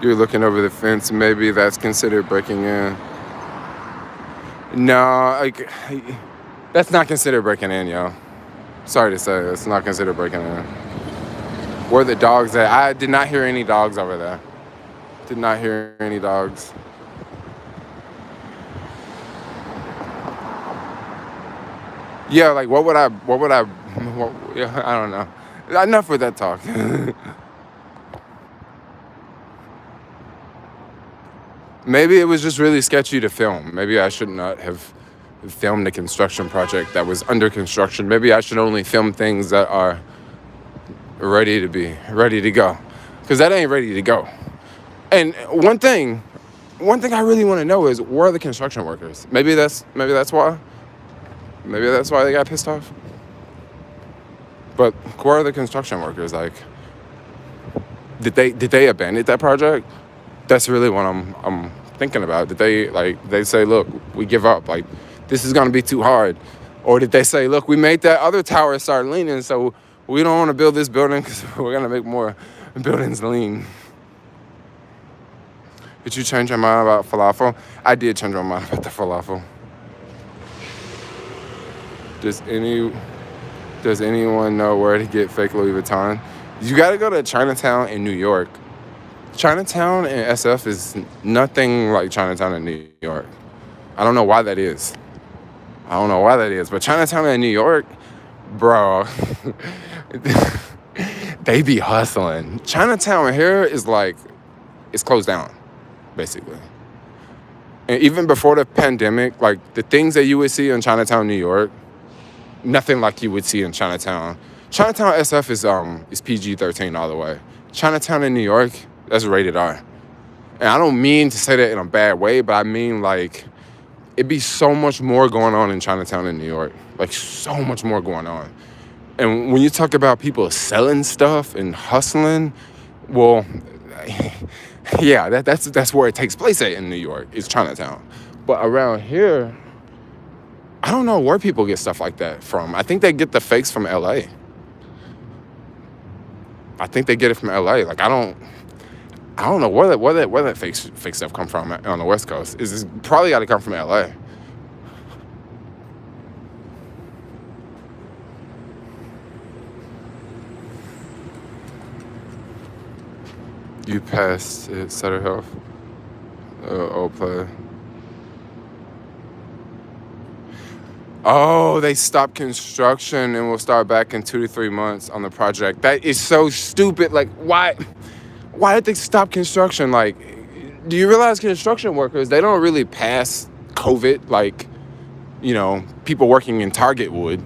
You're looking over the fence. Maybe that's considered breaking in. No, like, that's not considered breaking in, yo. Sorry to say, it's not considered breaking in. Where are the dogs at? I did not hear any dogs over there. Did not hear any dogs. Yeah, like yeah, I don't know. Enough with that talk. Maybe it was just really sketchy to film. Maybe I should not have filmed a construction project that was under construction. Maybe I should only film things that are ready to go. Because that ain't ready to go. And one thing I really want to know is, where are the construction workers? Maybe that's why. Maybe that's why they got pissed off. But where are the construction workers? Like, did they abandon that project? That's really what I'm thinking about. Did they say, look, we give up, like, this is gonna be too hard? Or did they say, look, we made that other tower start leaning, so we don't want to build this building because we're gonna make more buildings lean? Did you change your mind about falafel? I did change my mind about the falafel. Does anyone know where to get fake Louis Vuitton? You gotta go to Chinatown in New York. Chinatown in SF is nothing like Chinatown in New York. I don't know why that is. But Chinatown in New York, bro, they be hustling. Chinatown here is like, it's closed down, basically. And even before the pandemic, like, the things that you would see in Chinatown, New York, nothing like you would see in Chinatown. Chinatown SF is PG-13 all the way. Chinatown in New York, that's rated R. And I don't mean to say that in a bad way, but I mean, like, it'd be so much more going on in Chinatown in New York. Like, so much more going on. And when you talk about people selling stuff and hustling, well, yeah, that's where it takes place at in New York, is Chinatown. But around here, I don't know where people get stuff like that from. I think they get the fakes from LA. I think they get it from LA. Like, I don't know where that fake stuff come from on the West Coast. It's probably got to come from LA. You passed at Sutter Health. Old play. Oh, they stopped construction and will start back in 2 to 3 months on the project. That is so stupid. Like, why did they stop construction? Like, do you realize construction workers, they don't really pass COVID like, people working in Target would.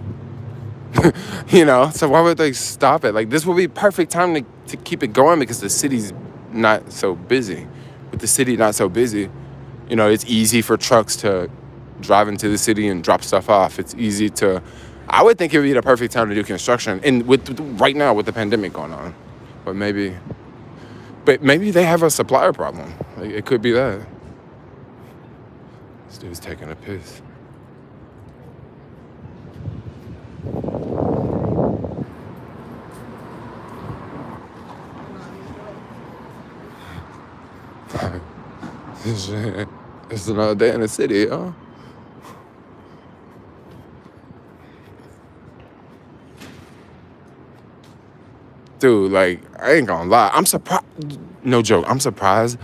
So why would they stop it? Like, this would be perfect time to keep it going, because the city's not so busy. With the city not so busy, it's easy for trucks to drive into the city and drop stuff off. It's easy I would think it would be the perfect time to do construction. And right now with the pandemic going on. But maybe they have a supplier problem. Like, it could be that. This dude's taking a piss. It's another day in the city, huh? Dude, like, I ain't gonna lie. I'm surprised. No joke. I'm surprised.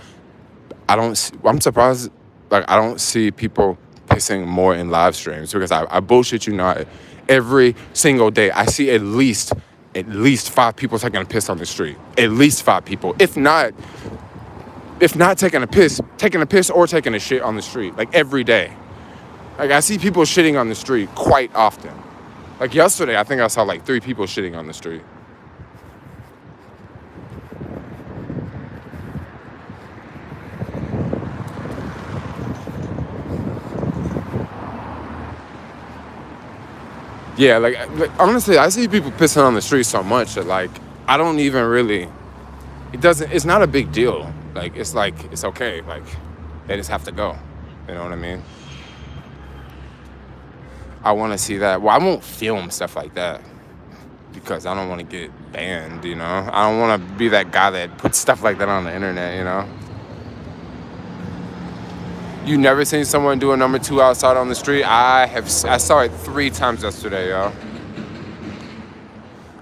I'm surprised. Like, I don't see people pissing more in live streams, because I bullshit you not. Every single day, I see at least 5 people taking a piss on the street. At least 5 people. If not, if not taking a piss or taking a shit on the street, like every day. Like I see people shitting on the street quite often. Like yesterday, I think I saw like 3 people shitting on the street. Yeah, like honestly, I see people pissing on the street so much that like I don't even really. It's not a big deal. Like it's okay. Like they just have to go. You know what I mean? I want to see that. Well, I won't film stuff like that because I don't want to get banned. You know, I don't want to be that guy that puts stuff like that on the internet. You know. You never seen someone do a number 2 outside on the street? I saw it 3 times yesterday, yo.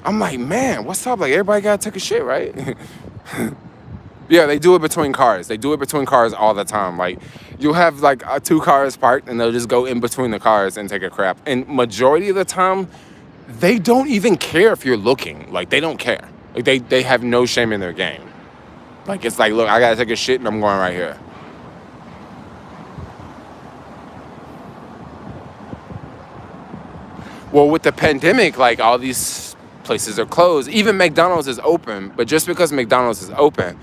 I'm like, man, what's up? Like, everybody gotta take a shit, right? Yeah, they do it between cars. They do it between cars all the time. Like, you'll have, like, 2 cars parked, and they'll just go in between the cars and take a crap. And majority of the time, they don't even care if you're looking. Like, they don't care. Like, they have no shame in their game. Like, it's like, look, I gotta take a shit, and I'm going right here. Well, with the pandemic, like all these places are closed. Even McDonald's is open, but just because McDonald's is open,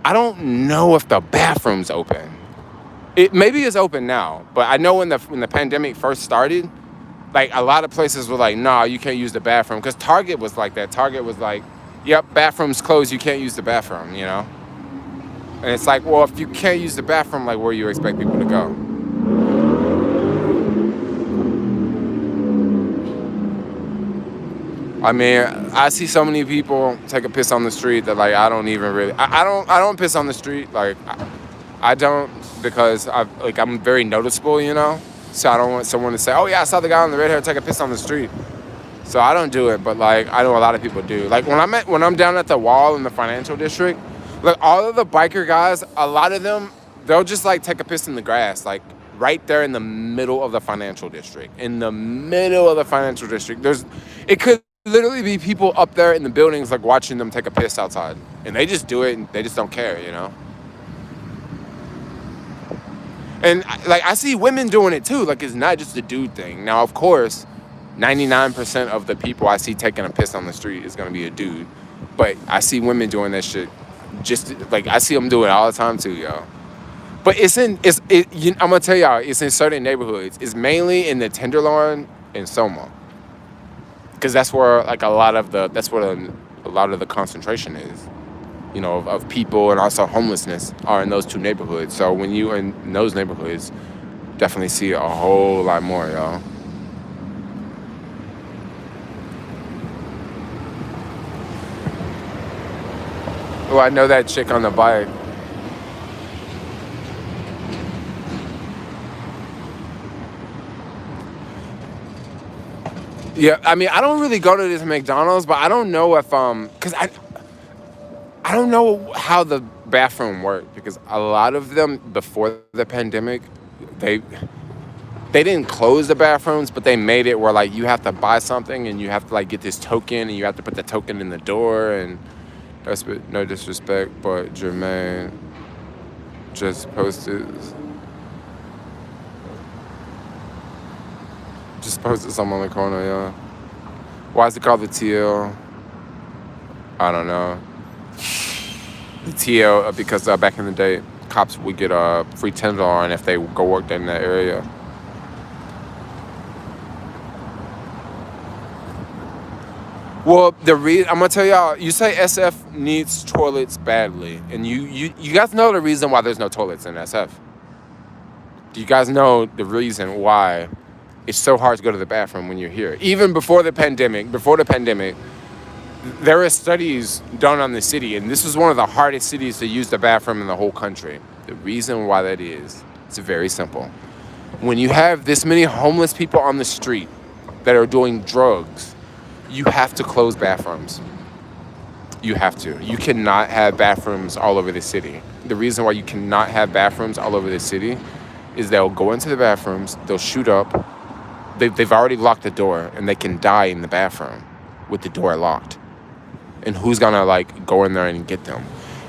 I don't know if the bathroom's open. It maybe is open now, but I know when the pandemic first started, like a lot of places were like, nah, you can't use the bathroom. Because Target was like that. Target was like, yep, bathroom's closed, you can't use the bathroom, you know? And it's like, well, if you can't use the bathroom, like where do you expect people to go? I mean, I see so many people take a piss on the street that like I don't even really. I don't piss on the street. Like I don't because I'm very noticeable, you know. So I don't want someone to say, oh yeah, I saw the guy on the red hair take a piss on the street. So I don't do it, but like I know a lot of people do. Like when I'm down at the wall in the financial district, like all of the biker guys, a lot of them, they'll just like take a piss in the grass, like right there in the middle of the financial district. In the middle of the financial district, it could literally be people up there in the buildings like watching them take a piss outside, and they just do it and they just don't care, you know. And like I see women doing it too. Like it's not just a dude thing. Now of course 99% of the people I see taking a piss on the street is gonna be a dude, but I see women doing that shit. Just like I see them do it all the time too, yo. But I'm gonna tell y'all, it's in certain neighborhoods. It's mainly in the Tenderloin and Soma. Because that's where like a lot of the concentration is, you know, of people, and also homelessness are in those 2 neighborhoods. So when you in those neighborhoods, definitely see a whole lot more, y'all. Oh, I know that chick on the bike. Yeah, I mean, I don't really go to this McDonald's, but I don't know if because I don't know how the bathroom worked, because a lot of them before the pandemic, they didn't close the bathrooms, but they made it where like you have to buy something and you have to like get this token and you have to put the token in the door. And that's no disrespect, but Jermaine just posted something on the corner, yeah. Why is it called the TL? I don't know. The TL, because back in the day, cops would get a free Tenderloin if they go work in that area. Well, I'm gonna tell y'all. You say SF needs toilets badly, and you guys know the reason why there's no toilets in SF. Do you guys know the reason why it's so hard to go to the bathroom when you're here? Even before the pandemic, there are studies done on the city, and this was one of the hardest cities to use the bathroom in the whole country. The reason why that is, it's very simple. When you have this many homeless people on the street that are doing drugs, you have to close bathrooms. You have to. You cannot have bathrooms all over the city. The reason why you cannot have bathrooms all over the city is they'll go into the bathrooms, they'll shoot up, they've already locked the door, and they can die in the bathroom with the door locked. And who's gonna like go in there and get them?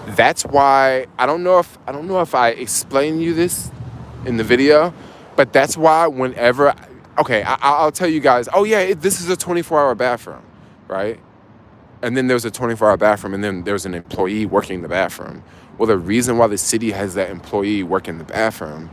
That's why I don't know if I explained you this in the video, but that's why whenever, okay, I'll tell you guys, oh yeah, this is a 24-hour bathroom, right? And then there's a 24-hour bathroom, and then there's an employee working the bathroom. Well, the reason why the city has that employee working the bathroom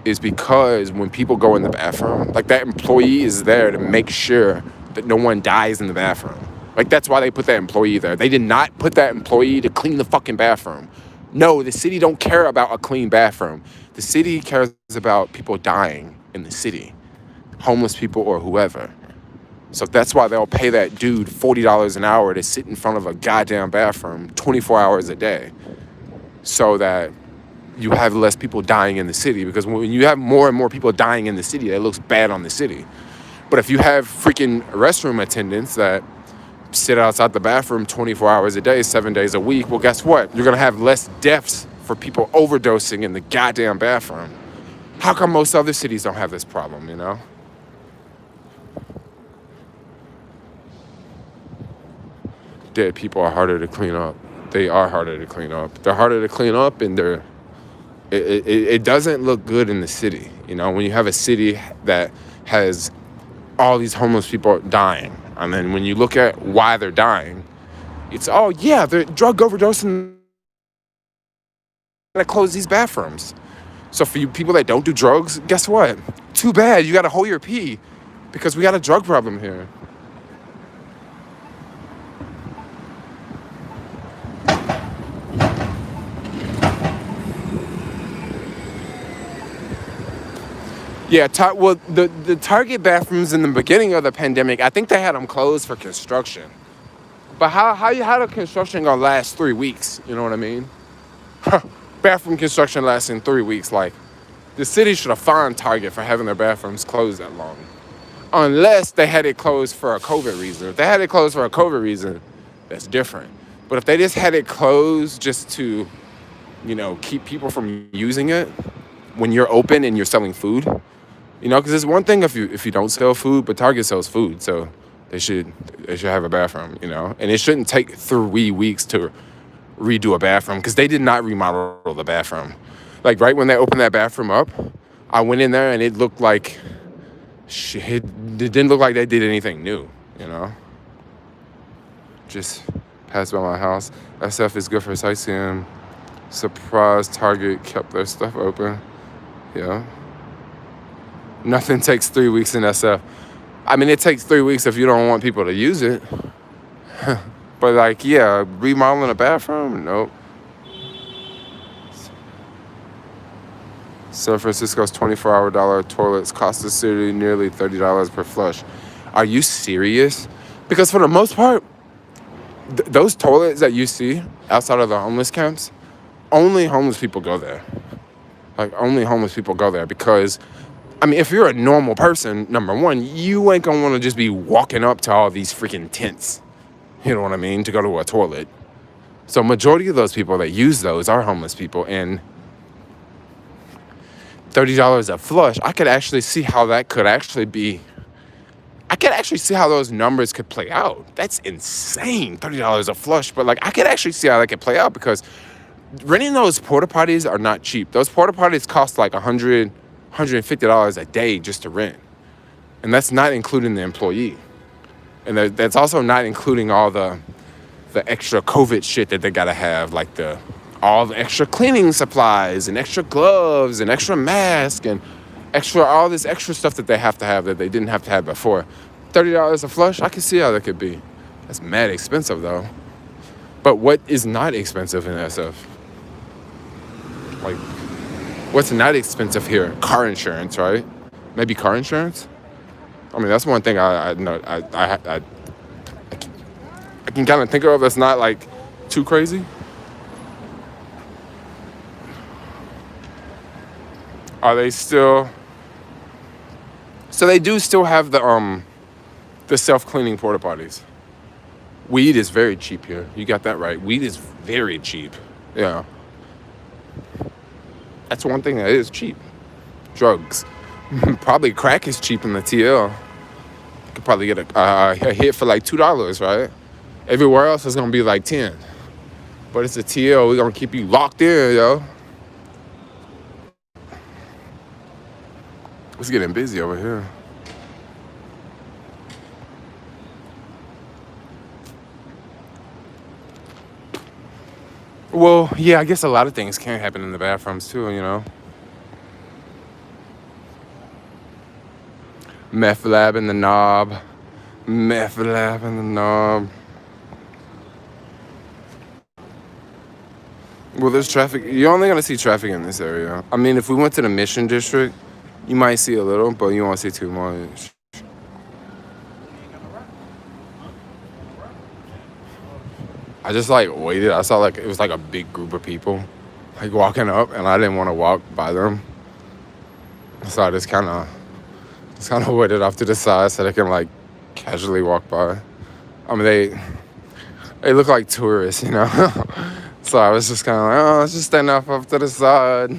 is because when people go in the bathroom, like that employee is there to make sure that no one dies in the bathroom. Like that's why they put that employee there. They did not put that employee to clean the fucking bathroom. No, the city don't care about a clean bathroom. The city cares about people dying in the city, homeless people or whoever. So that's why they'll pay that dude $40 an hour to sit in front of a goddamn bathroom 24 hours a day so that you have less people dying in the city. Because when you have more and more people dying in the city, that looks bad on the city. But if you have freaking restroom attendants that sit outside the bathroom 24 hours a day, 7 days a week, well, guess what? You're going to have less deaths for people overdosing in the goddamn bathroom. How come most other cities don't have this problem, you know? Dead people are harder to clean up. They are harder to clean up. They're harder to clean up, and it doesn't look good in the city. You know, when you have a city that has all these homeless people dying, and then when you look at why they're dying, it's, oh yeah, they're drug overdosing. Gotta close these bathrooms. So for you people that don't do drugs, guess what? Too bad, you gotta hold your pee because we got a drug problem here. Yeah, well, the Target bathrooms in the beginning of the pandemic, I think they had them closed for construction. But how the construction gonna last 3 weeks? You know what I mean? Bathroom construction lasting 3 weeks. Like, the city should have fined Target for having their bathrooms closed that long. Unless they had it closed for a COVID reason. If they had it closed for a COVID reason, that's different. But if they just had it closed just to, you know, keep people from using it when you're open and you're selling food, you know, because it's one thing if you don't sell food, but Target sells food, so they should have a bathroom, you know, and it shouldn't take 3 weeks to redo a bathroom because they did not remodel the bathroom. Like right when they opened that bathroom up, I went in there and it looked like shit. It didn't look like they did anything new, you know. Just passed by my house. SF is good for sightseeing. Surprised Target kept their stuff open. Yeah. Nothing takes 3 weeks in SF. I mean, it takes 3 weeks if you don't want people to use it. But like, yeah, remodeling a bathroom? Nope. San Francisco's 24-hour dollar toilets cost the city nearly $30 per flush. Are you serious? Because for the most part, those toilets that you see outside of the homeless camps, only homeless people go there. Like, only homeless people go there because, I mean, if you're a normal person, number one, you ain't gonna wanna just be walking up to all these freaking tents, you know what I mean, to go to a toilet. So majority of those people that use those are homeless people, and $30 a flush, I could actually see how that could actually be, I could actually see how those numbers could play out. That's insane, $30 a flush, but like, I could actually see how that could play out because renting those porta potties are not cheap. Those porta potties cost like $150 a day just to rent. And that's not including the employee. And that's also not including all the extra COVID shit that they gotta have, like all the extra cleaning supplies and extra gloves and extra masks and all this extra stuff that they have to have that they didn't have to have before. $30 a flush, I can see how that could be. That's mad expensive though. But what is not expensive in SF? Like, what's not expensive here? Car insurance, right? Maybe car insurance? I mean, that's one thing I know. I can kind of think of that's not like too crazy. Are they still? So they do still have the self-cleaning porta potties. Weed is very cheap here. You got that right. Weed is very cheap. Yeah. That's one thing that is cheap. Drugs. Probably crack is cheap in the TL. You could probably get a hit for like $2, right? Everywhere else is gonna be like 10. But it's a TL. We're gonna keep you locked in, yo. It's getting busy over here. Well, yeah, I guess a lot of things can happen in the bathrooms too, you know. Meth lab in the knob. Meth lab in the knob. Well, there's traffic. You're only gonna see traffic in this area. I mean, if we went to the Mission District, you might see a little, but you won't see too much. I just like waited. I saw like it was like a big group of people like walking up, and I didn't want to walk by them, so I just kind of waited off to the side so they can like casually walk by. I mean, they look like tourists, you know. So I was just kind of like, oh, let's just stand off to the side.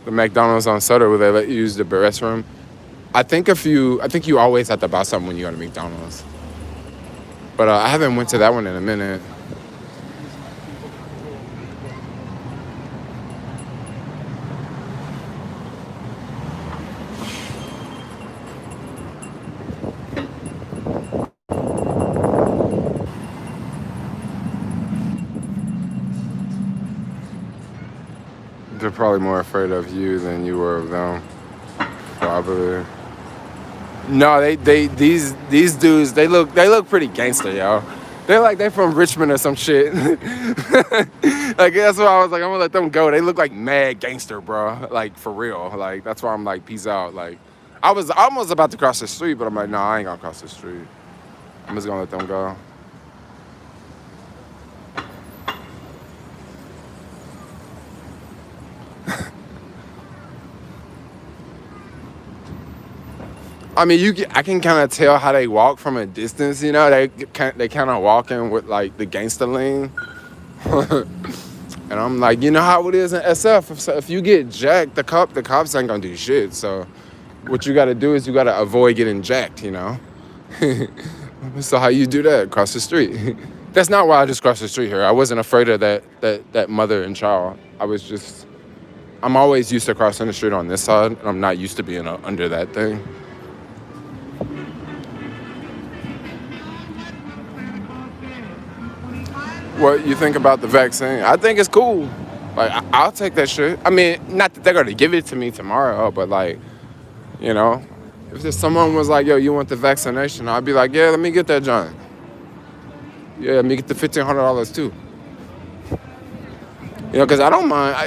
The McDonald's on Sutter where they let you use the restroom. I think you always have to buy something when you go to McDonald's. But I haven't went to that one in a minute. They're probably more afraid of you than you were of them. Probably. No, these dudes, they look pretty gangster, yo. They're from Richmond or some shit. Like that's why I was like, I'm gonna let them go. They look like mad gangster, bro. Like for real. Like that's why I'm like, peace out. Like I was almost about to cross the street, but I'm like, nah, I ain't gonna cross the street. I'm just gonna let them go. I mean, I can kind of tell how they walk from a distance. You know, they kind of walking with like the gangster lean. And I'm like, you know how it is in SF. If you get jacked, the cops ain't gonna do shit. So, what you got to do is you got to avoid getting jacked. You know. So how you do that? Cross the street. That's not why I just crossed the street here. I wasn't afraid of that mother and child. I'm always used to crossing the street on this side, and I'm not used to being under that thing. What you think about the vaccine? I think it's cool. Like, I'll take that shit. I mean, not that they're going to give it to me tomorrow, but like, you know, if there's someone was like, yo, you want the vaccination? I'd be like, yeah, let me get that joint. Yeah, let me get the $1,500 too. You know, because I don't mind.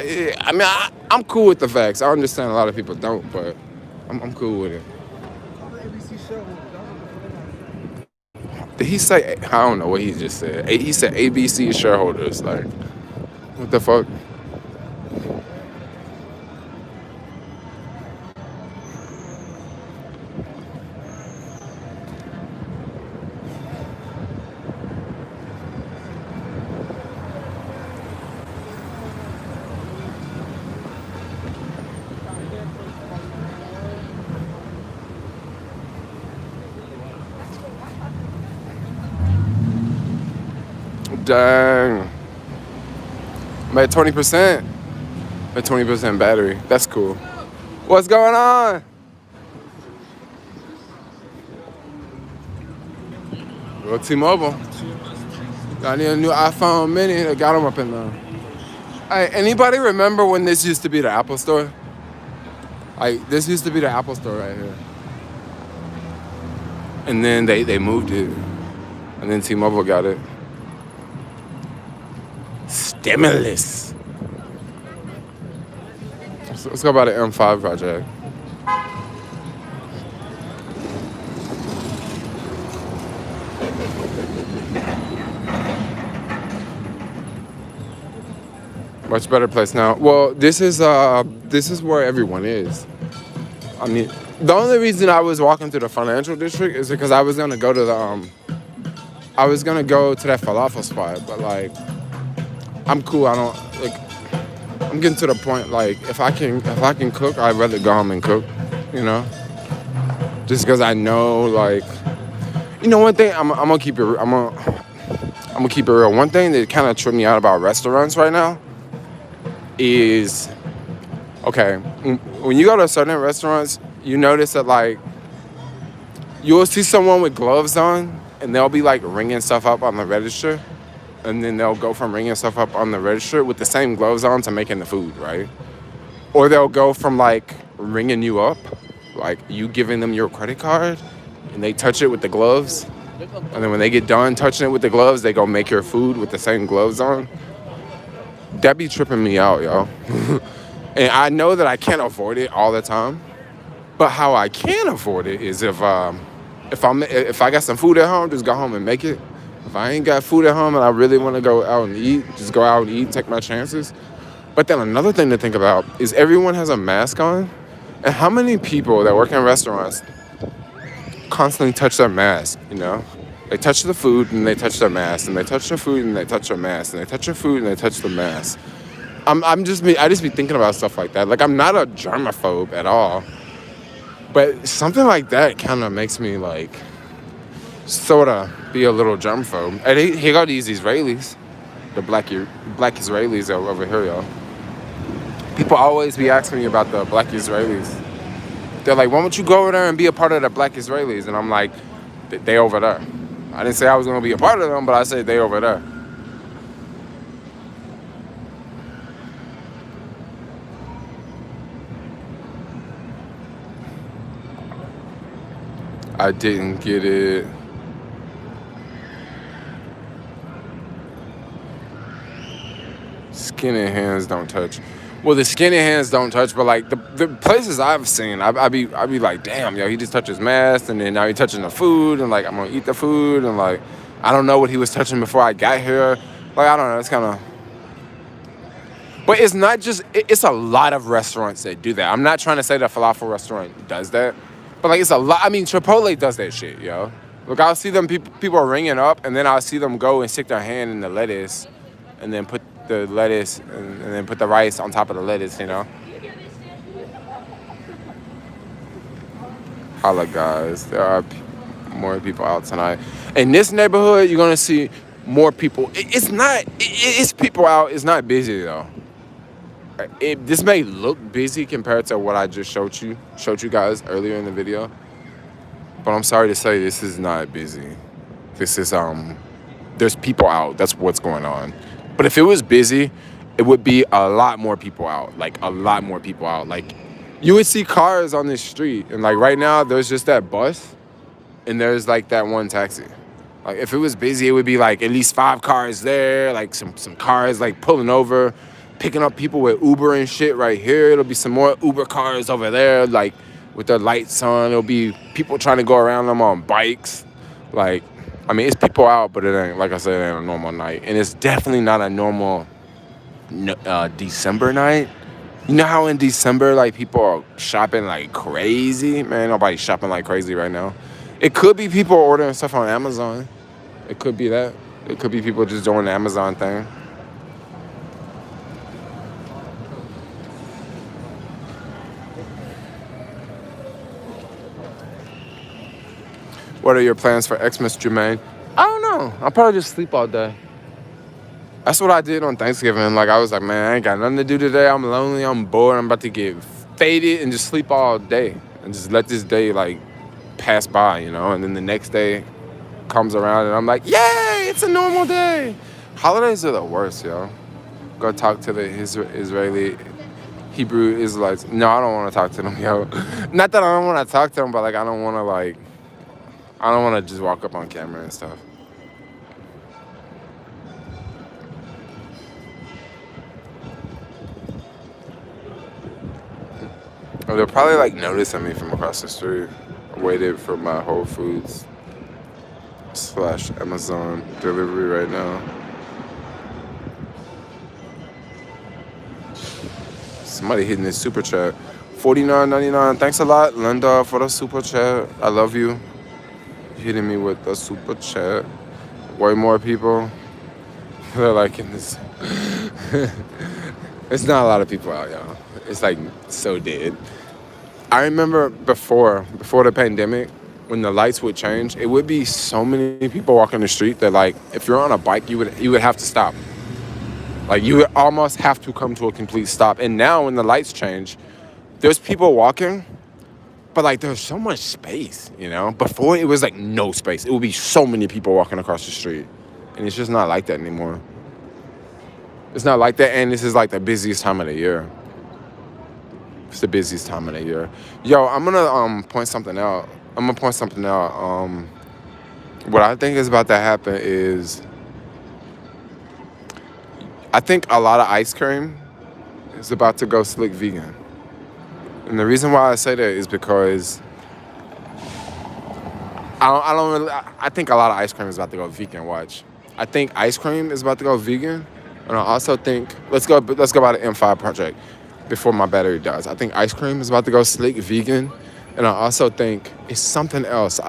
I'm cool with the vax. I understand a lot of people don't, but I'm cool with it. Did he say, I don't know what he just said. He said ABC shareholders. Like, what the fuck? Dang. I'm at 20%. At 20% battery. That's cool. What's going on? Well, T-Mobile. I need a new iPhone mini. They got them up in there. Hey, anybody remember when this used to be the Apple store? Like, this used to be the Apple store right here. And then they moved it. And then T-Mobile got it. Stimulus. Let's go by the M5 project. Much better place now. Well, this is where everyone is. I mean, the only reason I was walking to the financial district is because I was gonna go to that falafel spot, but like, I'm cool. I'm getting to the point, like, if I can cook, I'd rather go home and cook, you know? Just because I know, like, you know, one thing, I'm gonna keep it, I'm gonna keep it real. One thing that kind of tripped me out about restaurants right now is, okay, when you go to certain restaurants, you notice that like you'll see someone with gloves on and they'll be like ringing stuff up on the register, and then they'll go from ringing stuff up on the register with the same gloves on to making the food, right? Or they'll go from like ringing you up, like you giving them your credit card, and they touch it with the gloves, and then when they get done touching it with the gloves, they go make your food with the same gloves on. That be tripping me out, yo. And I know that I can't afford it all the time, but how I can afford it is if I got some food at home, just go home and make it. If I ain't got food at home and I really want to go out and eat, just go out and eat and take my chances. But then another thing to think about is everyone has a mask on, and how many people that work in restaurants constantly touch their mask, you know? They touch the food and they touch their mask, and they touch their food and they touch their mask, and they touch their food and they touch the mask. I just be thinking about stuff like that. Like, I'm not a germaphobe at all, but something like that kind of makes me like sort of be a little germaphobe. And here go these Israelis, the black Israelis over here, y'all. People always be asking me about the black Israelis. They're like, why don't you go over there and be a part of the black Israelis? And I'm like, they over there. I didn't say I was going to be a part of them, but I said they over there. I didn't get it. Skinny hands don't touch. Well, the skinny hands don't touch, but like the places I've seen, I be like, damn, yo, he just touched his mask, and then now he touching the food, and like I'm gonna eat the food, and like I don't know what he was touching before I got here. Like, I don't know, it's kind of. But it's not just. It's a lot of restaurants that do that. I'm not trying to say that falafel restaurant does that, but like it's a lot. I mean, Chipotle does that shit, yo. Look, I'll see them people ringing up, and then I'll see them go and stick their hand in the lettuce, and then put the lettuce and then put the rice on top of the lettuce, you know. Holla, guys, there are more people out tonight. In this neighborhood, you're gonna see more people. It's people out. It's not busy though. This may look busy compared to what I just showed you guys earlier in the video, but I'm sorry to say this is not busy. This is there's people out. That's what's going on. But if it was busy, it would be a lot more people out. Like, a lot more people out. Like, you would see cars on this street. And, like, right now, there's just that bus. And there's, like, that one taxi. Like, if it was busy, it would be, like, at least 5 cars there. Like, some cars, like, pulling over. Picking up people with Uber and shit right here. It'll be some more Uber cars over there, like, with their lights on. It'll be people trying to go around them on bikes. Like, I mean, it's people out, but it ain't, like I said, it ain't a normal night. And it's definitely not a normal December night. You know how in December, like, people are shopping like crazy? Man, nobody's shopping like crazy right now. It could be people ordering stuff on Amazon. It could be that. It could be people just doing the Amazon thing. What are your plans for Xmas, Jermaine? I don't know. I'll probably just sleep all day. That's what I did on Thanksgiving. Like, I was like, man, I ain't got nothing to do today. I'm lonely. I'm bored. I'm about to get faded and just sleep all day. And just let this day, like, pass by, you know? And then the next day comes around and I'm like, yay, it's a normal day. Holidays are the worst, yo. Go talk to the Israeli Hebrew Israelites. No, I don't want to talk to them, yo. Not that I don't want to talk to them, but, like, I don't want to, like, I don't want to just walk up on camera and stuff. Or they'll probably like noticing me from across the street. I waited for my Whole Foods / Amazon delivery right now. Somebody hitting this super chat. $49.99. Thanks a lot, Linda, for the super chat. I love you. Hitting me with the super chat. Way more people. They're like in this. It's not a lot of people out, y'all. It's like so dead. I remember before the pandemic, when the lights would change, it would be so many people walking the street that like if you're on a bike, you would have to stop. Like you would almost have to come to a complete stop. And now when the lights change, there's people walking, but like there's so much space, you know? Before it was like no space. It would be so many people walking across the street. And it's just not like that anymore. It's not like that, and this is like the busiest time of the year. It's the busiest time of the year. Yo, I'm gonna point something out. What I think is about to happen is I think a lot of ice cream is about to go slick vegan. And the reason why I say that is because I think a lot of ice cream is about to go vegan. Watch. I think ice cream is about to go vegan. And I also think, let's go by the M5 project before my battery dies. I think ice cream is about to go slick vegan. And I also think it's something else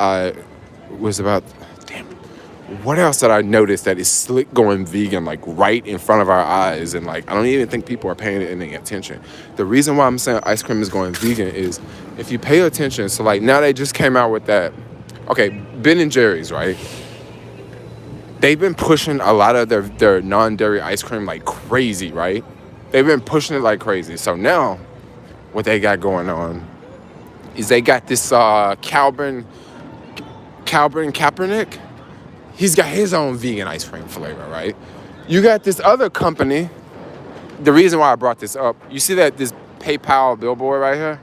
what else did I notice that is slick going vegan, like right in front of our eyes? And like, I don't even think people are paying it any attention. The reason why I'm saying ice cream is going vegan is if you pay attention, so like now they just came out with that, okay, Ben and Jerry's, right? They've been pushing a lot of their non-dairy ice cream like crazy, right? They've been pushing it like crazy. So now what they got going on is they got this Calvin Kaepernick. He's got his own vegan ice cream flavor, right? You got this other company. The reason why I brought this up, you see that this PayPal billboard right here?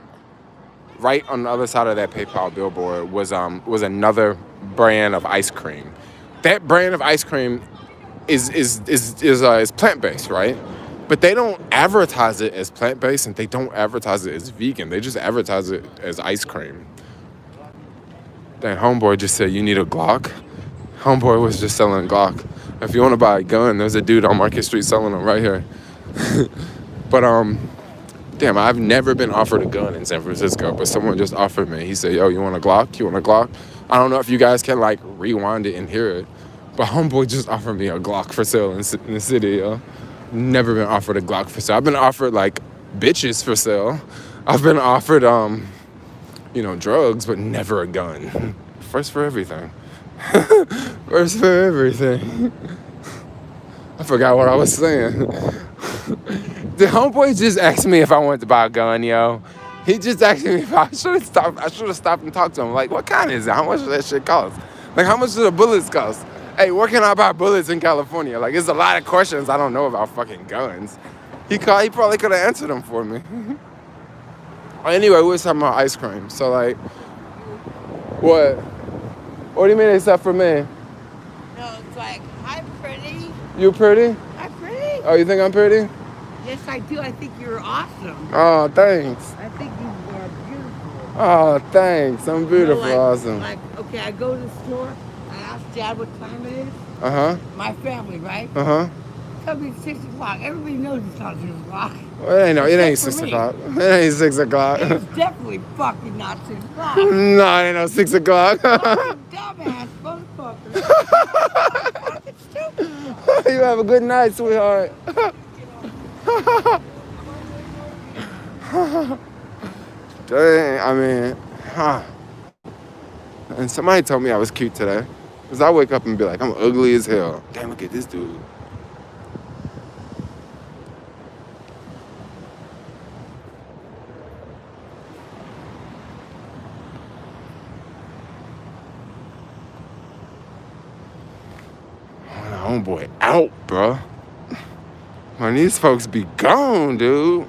Right on the other side of that PayPal billboard was another brand of ice cream. That brand of ice cream is plant-based, right? But they don't advertise it as plant-based and they don't advertise it as vegan. They just advertise it as ice cream. Then homeboy just said, you need a Glock? Homeboy was just selling a Glock. If you want to buy a gun, there's a dude on Market Street selling them right here. But, damn, I've never been offered a gun in San Francisco, but someone just offered me. He said, yo, you want a Glock? You want a Glock? I don't know if you guys can, like, rewind it and hear it, but homeboy just offered me a Glock for sale in the city, yo. Never been offered a Glock for sale. I've been offered, like, bitches for sale. I've been offered, drugs, but never a gun. First for everything. First for everything. I forgot what I was saying. The homeboy just asked me if I wanted to buy a gun, yo. He just asked me if I should have stopped and talked to him. Like, what kind is it? How much does that shit cost? Like, how much do the bullets cost? Hey, where can I buy bullets in California? Like, there's a lot of questions I don't know about fucking guns. He probably could have answered them for me. Anyway, we was talking about ice cream. So, like, what? What do you mean except for me? No, it's like, I'm pretty. You pretty? I'm pretty. Oh, you think I'm pretty? Yes, I do. I think you're awesome. Oh, thanks. I think you are beautiful. Oh, thanks. I'm beautiful, awesome. Like, okay, I go to the store. I ask Dad what time it is. Uh-huh. My family, right? Uh-huh. Tell me it's 6 o'clock. Everybody knows it's not 6 o'clock. Well, it ain't 6 o'clock. It ain't 6 o'clock. It's definitely fucking not 6 o'clock. No, it ain't no 6 o'clock. Fucking dumbass motherfucker. Fucking stupid. You have a good night, sweetheart. Dang, I mean, And somebody told me I was cute today. Because I wake up and be like, I'm ugly as hell. Damn, look at this dude. Homeboy out, bro. Man, these folks be gone, dude.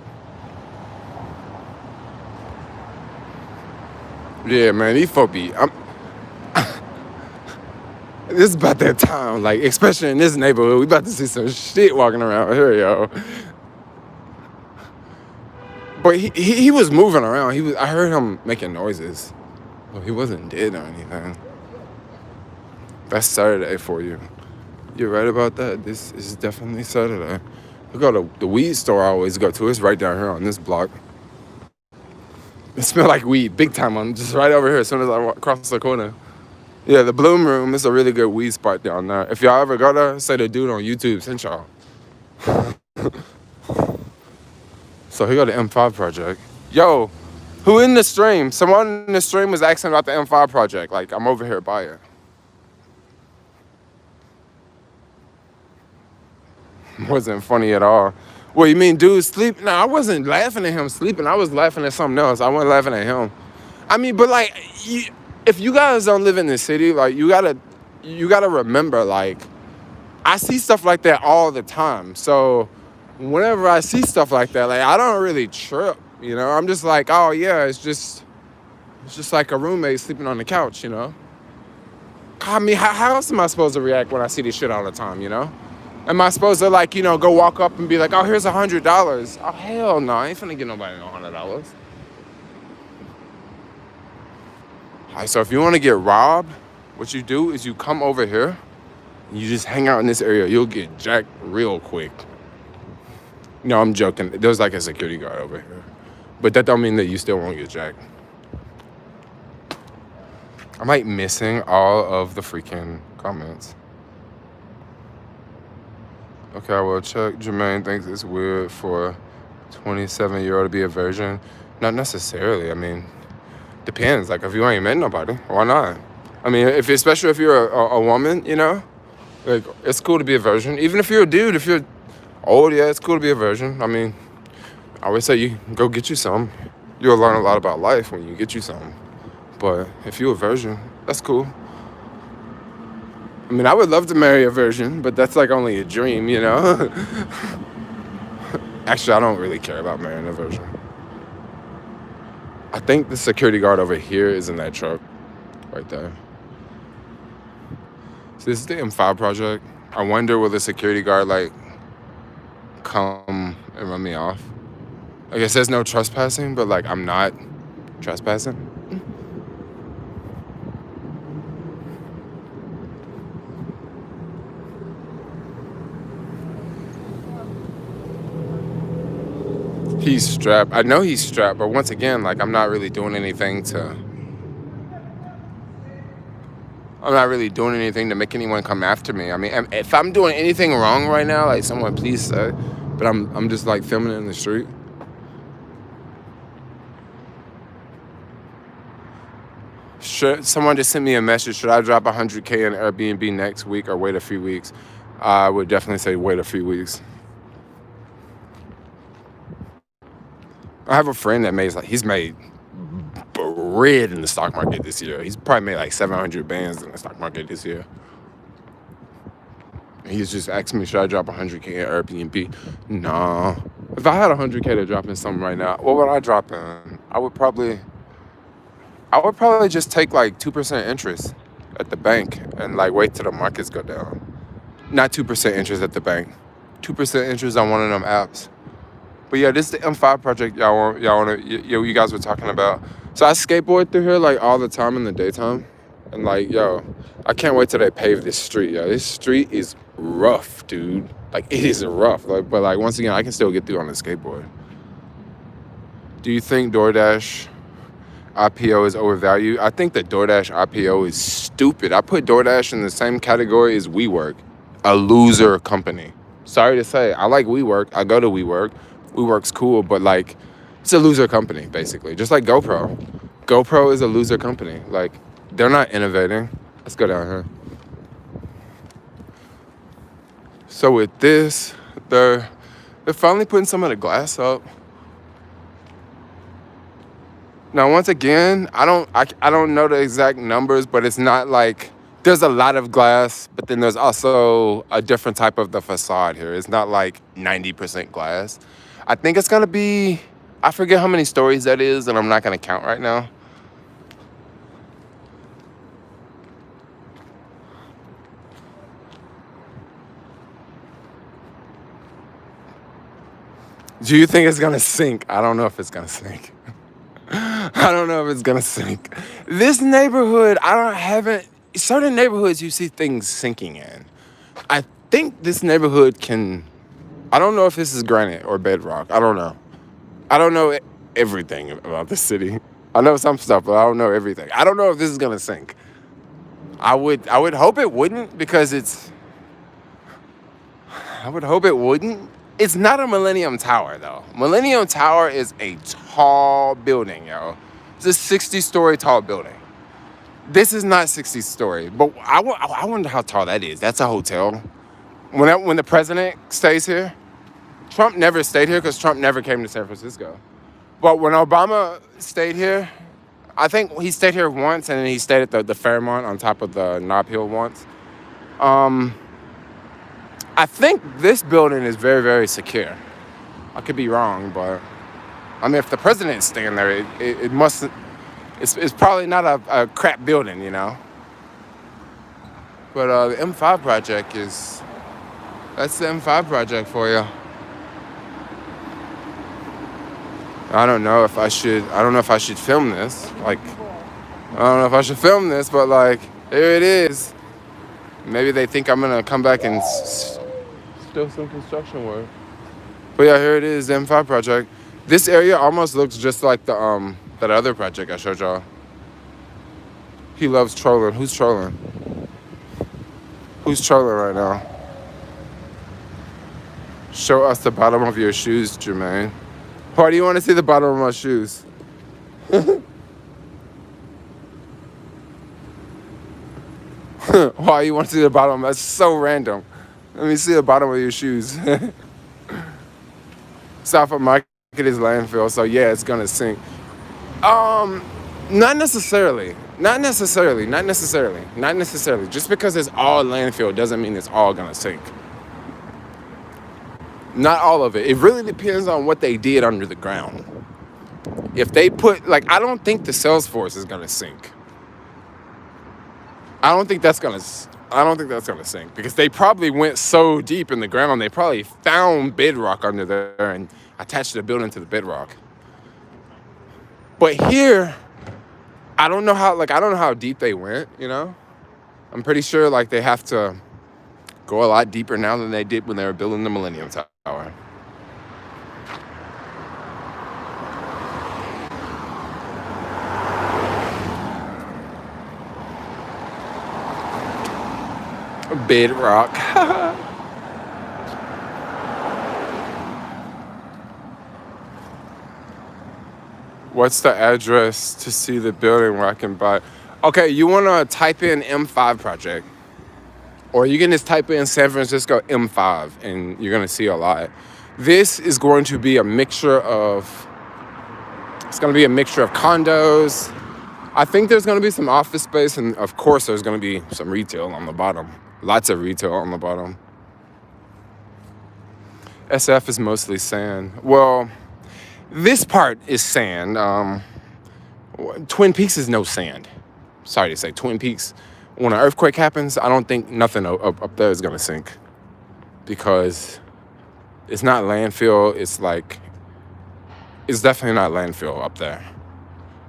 Yeah, man, these folks be... This is about that time, like, especially in this neighborhood. We about to see some shit walking around here, yo. But he was moving around. I heard him making noises. Well, he wasn't dead or anything. That's Saturday for you. You're right about that. This is definitely Saturday. We go to the weed store I always go to. It's right down here on this block. It smells like weed, big time. I'm just right over here as soon as I walk across the corner. Yeah, the Bloom Room is a really good weed spot down there. If y'all ever go there, say the dude on YouTube sent y'all. So here go the M5 project. Yo, Who in the stream? Someone in the stream was asking about the M5 project. Like, I'm over here by it. Wasn't funny at all. What, you mean dude sleep? No, I wasn't laughing at him sleeping. I was laughing at something else. I wasn't laughing at him. I mean, but like, if you guys don't live in the city, like, you gotta remember, like, I see stuff like that all the time. So whenever I see stuff like that, like, I don't really trip, you know? I'm just like, oh yeah, it's just like a roommate sleeping on the couch, you know? I mean, how else am I supposed to react when I see this shit all the time, you know? Am I supposed to, like, you know, go walk up and be like, oh, here's $100? Oh, hell no, I ain't finna get nobody no $100. All right, so if you want to get robbed, what you do is you come over here and you just hang out in this area. You'll get jacked real quick. No, I'm joking. There's like a security guard over here. But that don't mean that you still won't get jacked. I'm like missing all of the freaking comments. Okay, I will check. Jermaine thinks it's weird for a 27-year-old to be a virgin. Not necessarily. I mean, depends. Like, if you ain't met nobody, why not? I mean, especially if you're a woman, you know? Like, it's cool to be a virgin. Even if you're a dude, if you're old, yeah, it's cool to be a virgin. I mean, I always say you go get you some. You'll learn a lot about life when you get you some. But if you're a virgin, that's cool. I mean, I would love to marry a virgin, but that's like only a dream, you know? Actually, I don't really care about marrying a virgin. I think the security guard over here is in that truck right there. So this is the M5 project. I wonder will the security guard like come and run me off? Like, it says no trespassing, but like I'm not trespassing. He's strapped. I know he's strapped, but once again, like, I'm not really doing anything to make anyone come after me. I mean, if I'm doing anything wrong right now, like, someone please say, but I'm just like filming it in the street. Someone just sent me a message. Should I drop $100K in Airbnb next week or wait a few weeks? I would definitely say wait a few weeks. I have a friend that he's made bread in the stock market this year. He's probably made like 700 bands in the stock market this year. He's just asking me, should I drop $100K in Airbnb? No. If I had $100K to drop in something right now, what would I drop in? I would probably just take like 2% interest at the bank and like wait till the markets go down. Not 2% interest at the bank. 2% interest on one of them apps. But yeah, this is the M5 project you guys were talking about. So I skateboard through here like all the time in the daytime. And like, yo, I can't wait till they pave this street, yo. This street is rough, dude. Like, it is rough. Like, but like, once again, I can still get through on a skateboard. Do you think DoorDash IPO is overvalued? I think that DoorDash IPO is stupid. I put DoorDash in the same category as WeWork, a loser company. Sorry to say, I like WeWork. I go to WeWork. WeWork's cool, but like, it's a loser company, basically. Just like GoPro. GoPro is a loser company. Like, they're not innovating. Let's go down here. So with this, they're finally putting some of the glass up. Now, once again, I don't know the exact numbers, but it's not like there's a lot of glass, but then there's also a different type of the facade here. It's not like 90% glass. I think it's gonna be, I forget how many stories that is, and I'm not gonna count right now. Do you think it's gonna sink? I don't know if it's gonna sink. I don't know if it's gonna sink. This neighborhood, certain neighborhoods you see things sinking in. I think this neighborhood I don't know if this is granite or bedrock. I don't know. I don't know everything about the city. I know some stuff, but I don't know everything. I don't know if this is gonna sink. I would hope it wouldn't, because I would hope it wouldn't, It's not a Millennium Tower, though. Millennium Tower is a tall building, yo. It's a 60-story tall building. This is not 60-story, but I wonder how tall that is. That's a hotel. When the president stays here, Trump never stayed here because Trump never came to San Francisco. But when Obama stayed here, I think he stayed here once, and then he stayed at the Fairmont on top of the Nob Hill once. I think this building is very, very secure. I could be wrong, but I mean, if the president's staying there, it must. It's probably not a crap building, you know. But the M5 project that's the M5 project for you. I don't know if I should film this. Like, I don't know if I should film this, but like, here it is. Maybe they think I'm gonna come back and still some construction work. But yeah, here it is, the M5 project. This area almost looks just like the that other project I showed y'all. He loves trolling. Who's trolling? Who's trolling right now? Show us the bottom of your shoes, Jermaine. Why do you want to see the bottom of my shoes? Why you want to see the bottom? That's so random. Let me see the bottom of your shoes. South of Market is landfill, so yeah, it's gonna sink. Not necessarily. Just because it's all landfill doesn't mean it's all gonna sink. Not all of it. It really depends on what they did under the ground. If they put, like, I don't think the Salesforce is gonna sink. I don't think that's gonna sink because they probably went so deep in the ground. They probably found bedrock under there and attached the building to the bedrock. But here, I don't know how deep they went, you know? I'm pretty sure like they have to go a lot deeper now than they did when they were building the Millennium Tower. Bedrock. What's the address to see the building where I can buy? Okay, you want to type in M5 project. Or you can just type in San Francisco M5 and you're going to see a lot. This is going to be a mixture of condos. I think there's going to be some office space, and of course there's going to be some retail on the bottom. Lots of retail on the bottom. SF is mostly sand. Well, this part is sand. Twin Peaks is no sand. Sorry to say, Twin Peaks, when an earthquake happens, I don't think nothing up there is gonna sink because it's not landfill. It's definitely not landfill up there.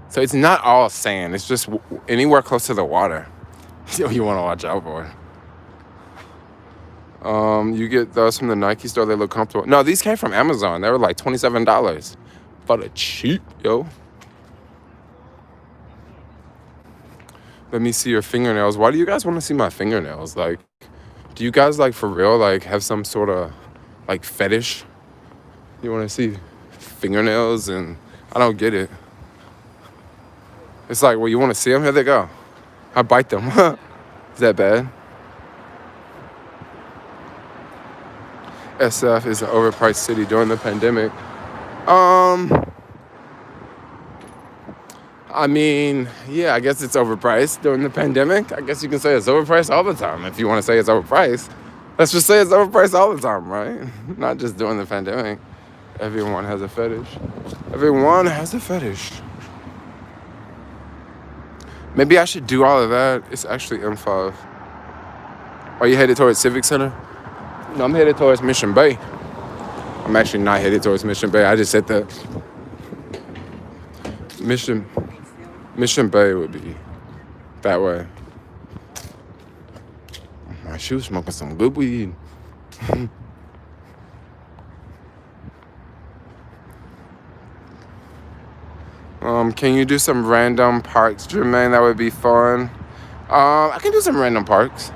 So it's not all sand. It's just anywhere close to the water. You want to watch out for. You get those from the Nike store. They look comfortable. No, these came from Amazon. They were like $27 for the cheap, yo. Let me see your fingernails. Why do you guys want to see my fingernails? Like, do you guys like for real like have some sort of like fetish? You want to see fingernails? And I don't get it. It's like, well, you want to see them? Here they go. I bite them. Is that bad? SF is an overpriced city during the pandemic. I mean, yeah, I guess it's overpriced during the pandemic. I guess you can say it's overpriced all the time if you want to say it's overpriced. Let's just say it's overpriced all the time, right? Not just during the pandemic. Everyone has a fetish. Everyone has a fetish. Maybe I should do all of that. It's actually M5. Are you headed towards Civic Center? No, I'm headed towards Mission Bay. I'm actually not headed towards Mission Bay. I just said that. Mission Bay would be that way. She was smoking some good weed. Can you do some random parks, Jermaine? That would be fun. I can do some random parks.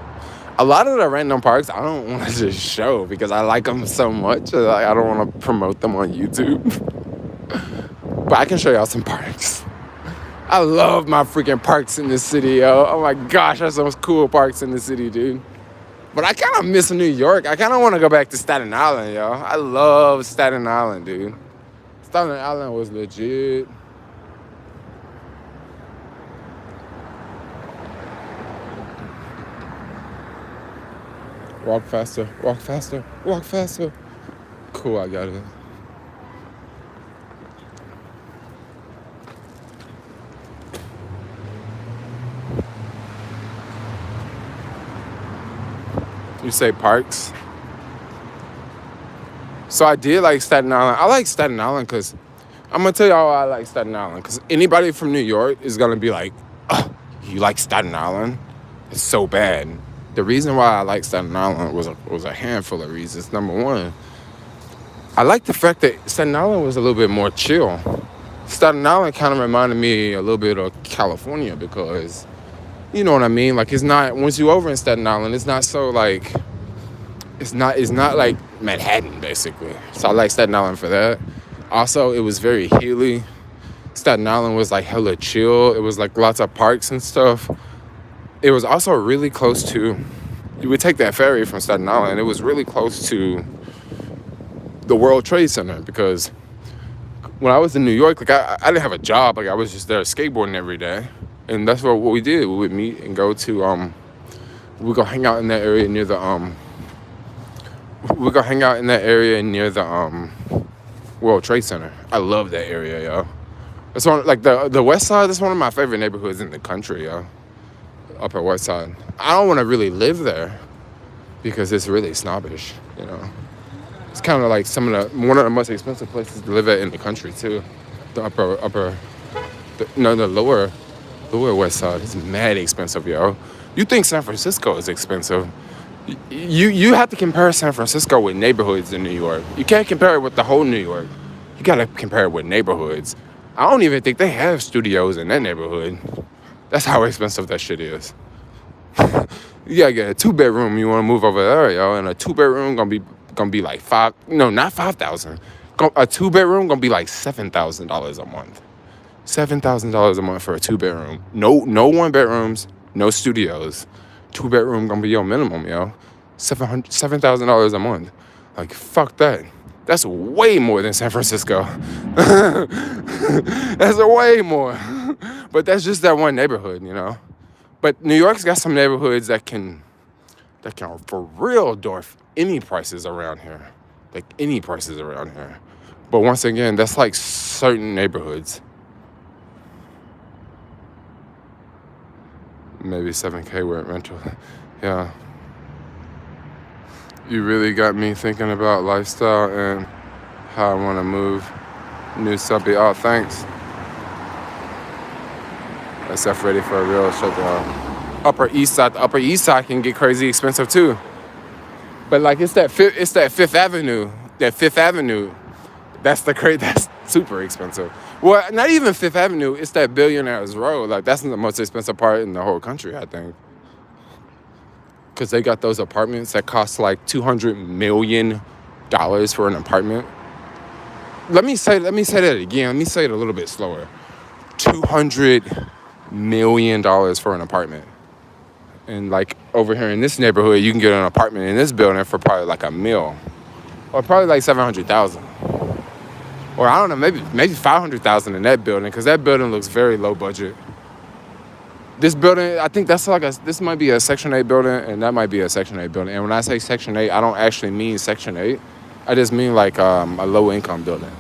A lot of the random parks I don't want to just show because I like them so much. Like, I don't want to promote them on YouTube. But I can show y'all some parks. I love my freaking parks in this city, yo. Oh my gosh, there's some cool parks in the city, dude. But I kind of miss New York. I kind of want to go back to Staten Island, yo. I love Staten Island, dude. Staten Island was legit. Walk faster, walk faster, walk faster. Cool, I got it. You say parks? So I did like Staten Island. I like Staten Island because I'm going to tell y'all why I like Staten Island. Because anybody from New York is going to be like, oh, you like Staten Island? It's so bad. The reason why I like Staten Island was a handful of reasons. Number one, I like the fact that Staten Island was a little bit more chill. Staten Island kind of reminded me a little bit of California because, you know what I mean? Like, it's not, once you're over in Staten Island, it's not so like, it's not like Manhattan, basically. So I like Staten Island for that. Also, it was very hilly. Staten Island was like hella chill. It was like lots of parks and stuff. It was also really close to, you would take that ferry from Staten Island. It was really close to the World Trade Center because when I was in New York, like I didn't have a job. Like I was just there skateboarding every day. And that's what we did. We would meet and go to, we'd go hang out in that area near the, World Trade Center. I love that area, yo. It's one, like the West Side, that's one of my favorite neighborhoods in the country, yo. Upper West Side. I don't want to really live there because it's really snobbish, you know. It's kind of like one of the most expensive places to live at in the country too. The lower West Side is mad expensive, yo. You think San Francisco is expensive? You have to compare San Francisco with neighborhoods in New York. You can't compare it with the whole New York. You gotta compare it with neighborhoods. I don't even think they have studios in that neighborhood. That's how expensive that shit is. You gotta get a 2-bedroom. You wanna move over there, yo, and a 2-bedroom gonna be like not $5,000. A 2-bedroom gonna be like $7,000 a month. $7,000 a month for a 2-bedroom. No 1-bedrooms, no studios. 2-bedroom gonna be your minimum, yo. $7,000 a month. Like, fuck that. That's way more than San Francisco. That's way more. But that's just that one neighborhood, you know. But New York's got some neighborhoods that can for real dwarf any prices around here. Like any prices around here. But once again, that's like certain neighborhoods. Maybe 7K were rental. Yeah. You really got me thinking about lifestyle and how I want to move. New subby. Oh, thanks. SF ready for a real shutdown. Upper East Side. The Upper East Side can get crazy expensive too. But like it's that Fifth Avenue. That Fifth Avenue. That's super expensive. Well, not even Fifth Avenue. It's that Billionaires Road. Like that's the most expensive part in the whole country, I think. Because they got those apartments that cost like $200 million for an apartment. Let me say that again. Let me say it a little bit slower. $200 million for an apartment. And like over here in this neighborhood, you can get an apartment in this building for probably like $1 million. Or probably like $700,000. Or I don't know, maybe $500,000 in that building, because that building looks very low budget. This building, I think that's this might be a Section 8 building, and that might be a Section 8 building. And when I say Section 8, I don't actually mean Section 8. I just mean like a low-income building.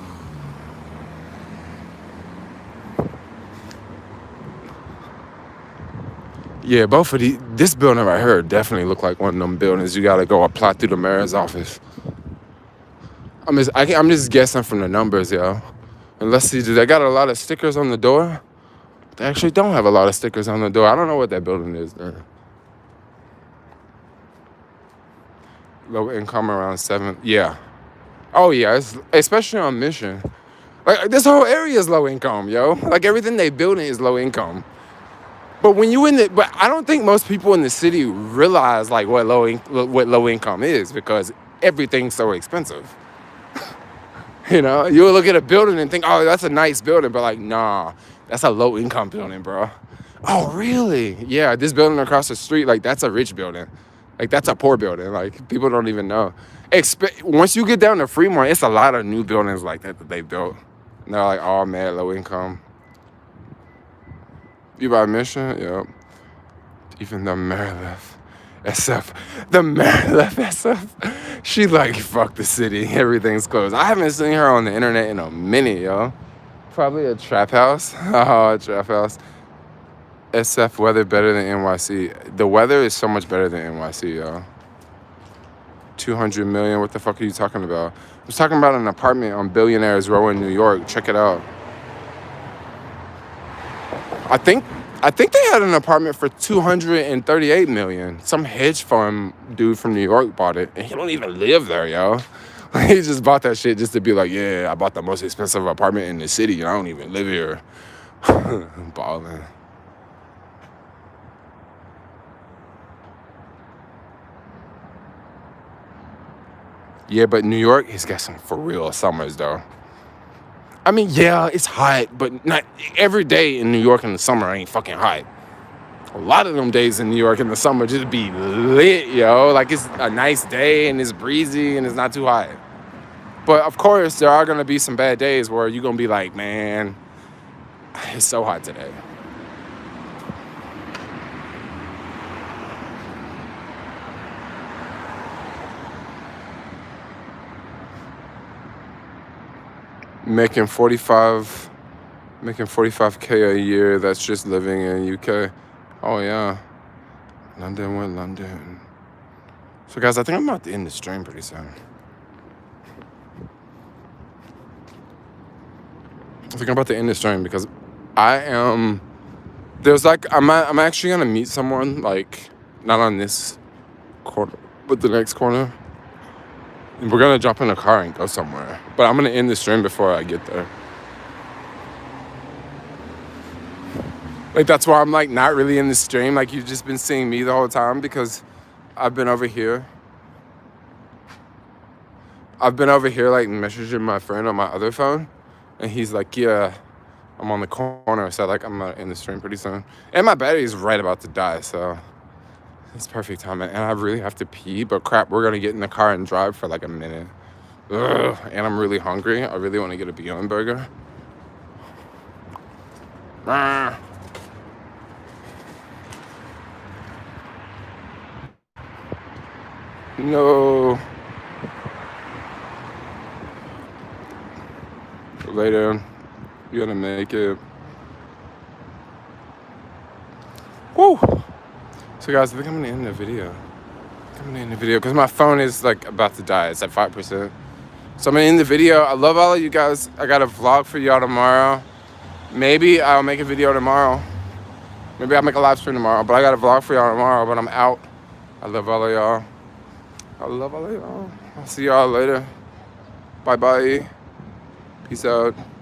Yeah, both of this building right here definitely look like one of them buildings you gotta go apply through the mayor's office. I'm just guessing from the numbers, yo. And let's see, do they got a lot of stickers on the door? They actually don't have a lot of stickers on the door. I don't know what that building is there. Low income around 7, yeah. Oh yeah, it's, especially on Mission. Like this whole area is low income, yo. Like everything they building is low income. But when you in the, but I don't think most people in the city realize like what low income is because everything's so expensive. You know, you'll look at a building and think, oh, that's a nice building, but like, nah, that's a low income building, bro. Oh, really? Yeah, this building across the street, like that's a rich building. Like that's a poor building. Like people don't even know. Once you get down to Fremont, it's a lot of new buildings like that they built. And they're like, oh man, low income. You by mission? Yep. Even the mayor left. The mayor left SF. She like, fuck the city. Everything's closed. I haven't seen her on the internet in a minute, yo. Probably a trap house. Oh, a trap house. SF weather better than NYC. The weather is so much better than NYC, yo. 200 million. What the fuck are you talking about? I was talking about an apartment on Billionaires Row in New York. Check it out. I think they had an apartment for 238 million. Some hedge fund dude from New York bought it, and he don't even live there, yo. He just bought that shit just to be like, yeah, I bought the most expensive apartment in the city, and I don't even live here. Ballin'. Yeah, but New York has got some for real summers, though. I mean, yeah, it's hot, but not every day in New York in the summer ain't fucking hot. A lot of them days in New York in the summer just be lit, yo. Like, it's a nice day, and it's breezy, and it's not too hot. But, of course, there are going to be some bad days where you're going to be like, man, it's so hot today. Making 45K a year, that's just living in UK. Oh, yeah. London. So, guys, I think I'm about to end the stream pretty soon. I think I'm about to end the stream because I'm actually going to meet someone, like, not on this corner, but the next corner. And we're going to jump in a car and go somewhere. But I'm going to end the stream before I get there. Like, that's why I'm, like, not really in the stream. Like, you've just been seeing me the whole time because I've been over here. Like, messaging my friend on my other phone. And he's like, yeah, I'm on the corner. So, like, I'm in the stream pretty soon. And my battery's right about to die, so it's perfect timing. And I really have to pee, but crap, we're going to get in the car and drive for, like, a minute. Ugh. And I'm really hungry. I really want to get a Beyond Burger. Ah. No. Later. You gotta make it. Woo! So guys, I think I'm gonna end the video. Because my phone is like about to die. It's at 5%. So I'm gonna end the video. I love all of you guys. I got a vlog for y'all tomorrow. Maybe I'll make a video tomorrow. Maybe I'll make a live stream tomorrow. But I got a vlog for y'all tomorrow. But I'm out. I love all of y'all. I'll see y'all later. Bye-bye. Peace out.